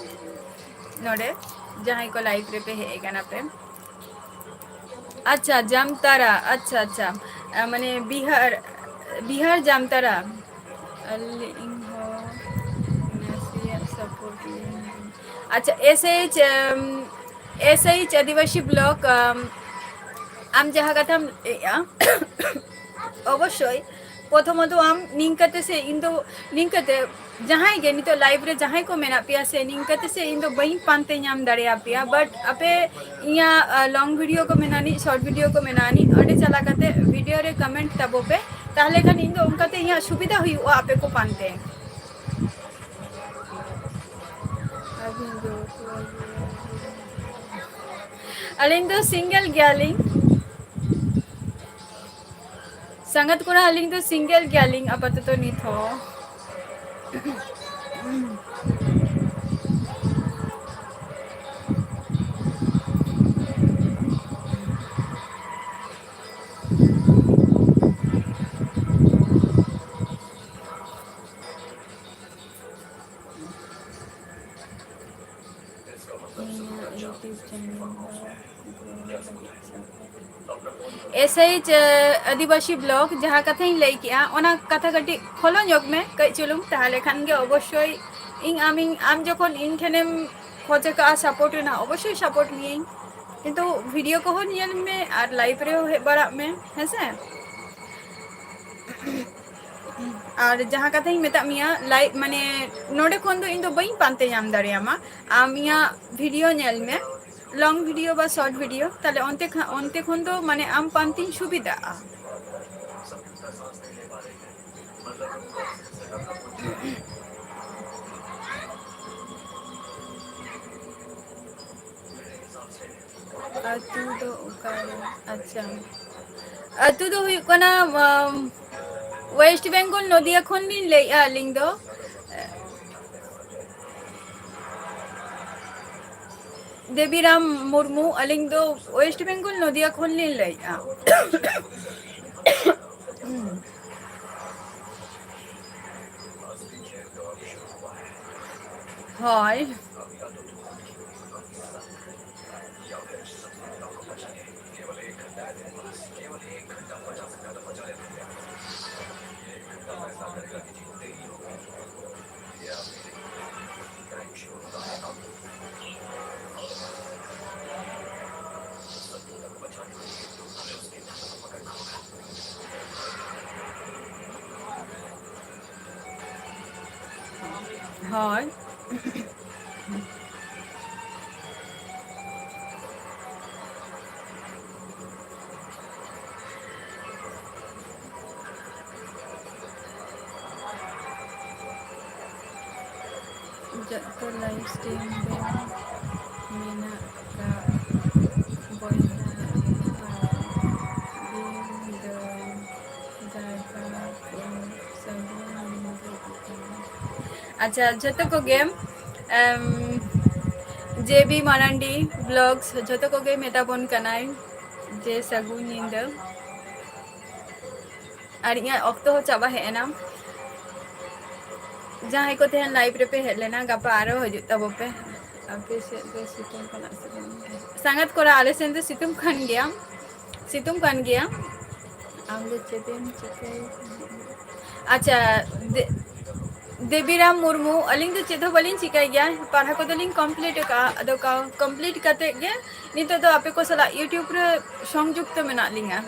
नोडे जहाँ को लाइव रे पे है कना पे। अच्छा जामतारा अच्छा अच्छा माने बिहार बिहार जामतारा अच्छा एस एच आदिवासी ब्लॉक आम जहाँ कथा अवश्य प्रथमत आम निंकते से इन दो निंकते जहाँ गे नितो लाइव रे जहाँ को मेना पिया से निंकते से इन दो बही पानते नाम दाड़े पिया बट आपे इया लॉन्ग वीडियो को मेनानी शॉर्ट वीडियो को मेनानी अडे चला करते वीडियो रे कमेंट तबो पे ताहले खान इन दो उनकाते इया सुविधा हुई वो आपे को पानते अलिंग दो सिंगल गैलिंग संगत को अलिंग दो सिंगल गैलिंग आपातत तो नित हो एसएच आदिवासी ब्लॉक जहाँ कथा लई किया ओना कथा कटी खोलो योग में कई चुलुम ताहले खान गे अवश्य इन आम जखन इन ठेनेम खोजे का सपोर्ट ना अवश्य सपोर्ट निये किंतु वीडियो को नियल में और लाइव रे हे बड़ा में है से और जहाँ कथा मेता मिया लाइव माने नोडे खन दो इन दो बई पानते नाम दाड़ियामा आम इया वीडियो नेल में लॉन्ग वीडियो बा शॉर्ट वीडियो ताले onte खन दो माने आम पानतीन सुविधा अतु दो अच्छा अतु दो हुई कोना वेस्ट बेंगल नदिया खन लिन ले लिंग दो देवीराम मुर्मू अलिंग दो वेस्ट बेंगल नदिया खन लिन ले हाय हाय तो लाइव स्ट्रीम ᱢᱮᱱᱟᱜ ᱠᱟᱜ ᱵᱚᱭᱦᱟ ᱡᱟᱭᱜᱟ ᱠᱚ ᱥᱟᱹᱜᱩᱱ ᱟᱪᱪᱷᱟ ᱡᱚᱛᱚ ᱠᱚᱜᱮ जेबी मारांडी ब्लॉग्स जो को मेताबन कनाय जे सगुन निंदा और इन अक्तो चाबा हेना जहाँ को तेहन लाइव रे पे हेज लेना गपा आरो हजु तबो पे आपे से सितुम कना संगत कोरा आले सेन सितुम खान गया सितुम खान गया आम दे चेतेन चिके अच्छा देवीराम मुर्मू अलिंग दो चेदो बलिंग चिकाय गया पढ़ा को दलिंग कंप्लीट का अदो का कंप्लीट करते गे नितो दो आपे को सला यूट्यूब रे संयुक्त मेना लिंगा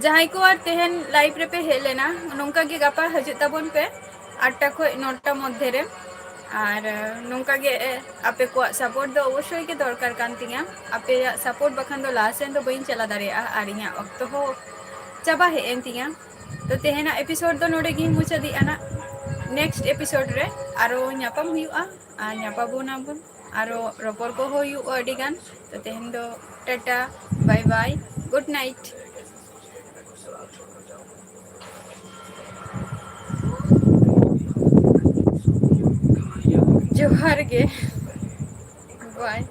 जहाँ को आर तेहन लाइव रे पे हे लेना नोंका गे गपा हजु तबन पे 8टा खो 9टा मध्य रे और नोंका गे आपे को सपोर्ट दो अवश्य के दरकार कान तिया आपे सपोर्ट बखान दो लासेन दो बइन चला दारे आ रिया वक्त हो चाबा हे एन तिया तो तेहना एपिसोड दो नोडे गी मुचादी आना नेक्स्ट एपिसोड रे आरो न्यापाम हुआ आ न्यापाबोना बन आरो रपर को होयु अडी गान तो तेहन दो tata bye bye good night जोहार गे बाय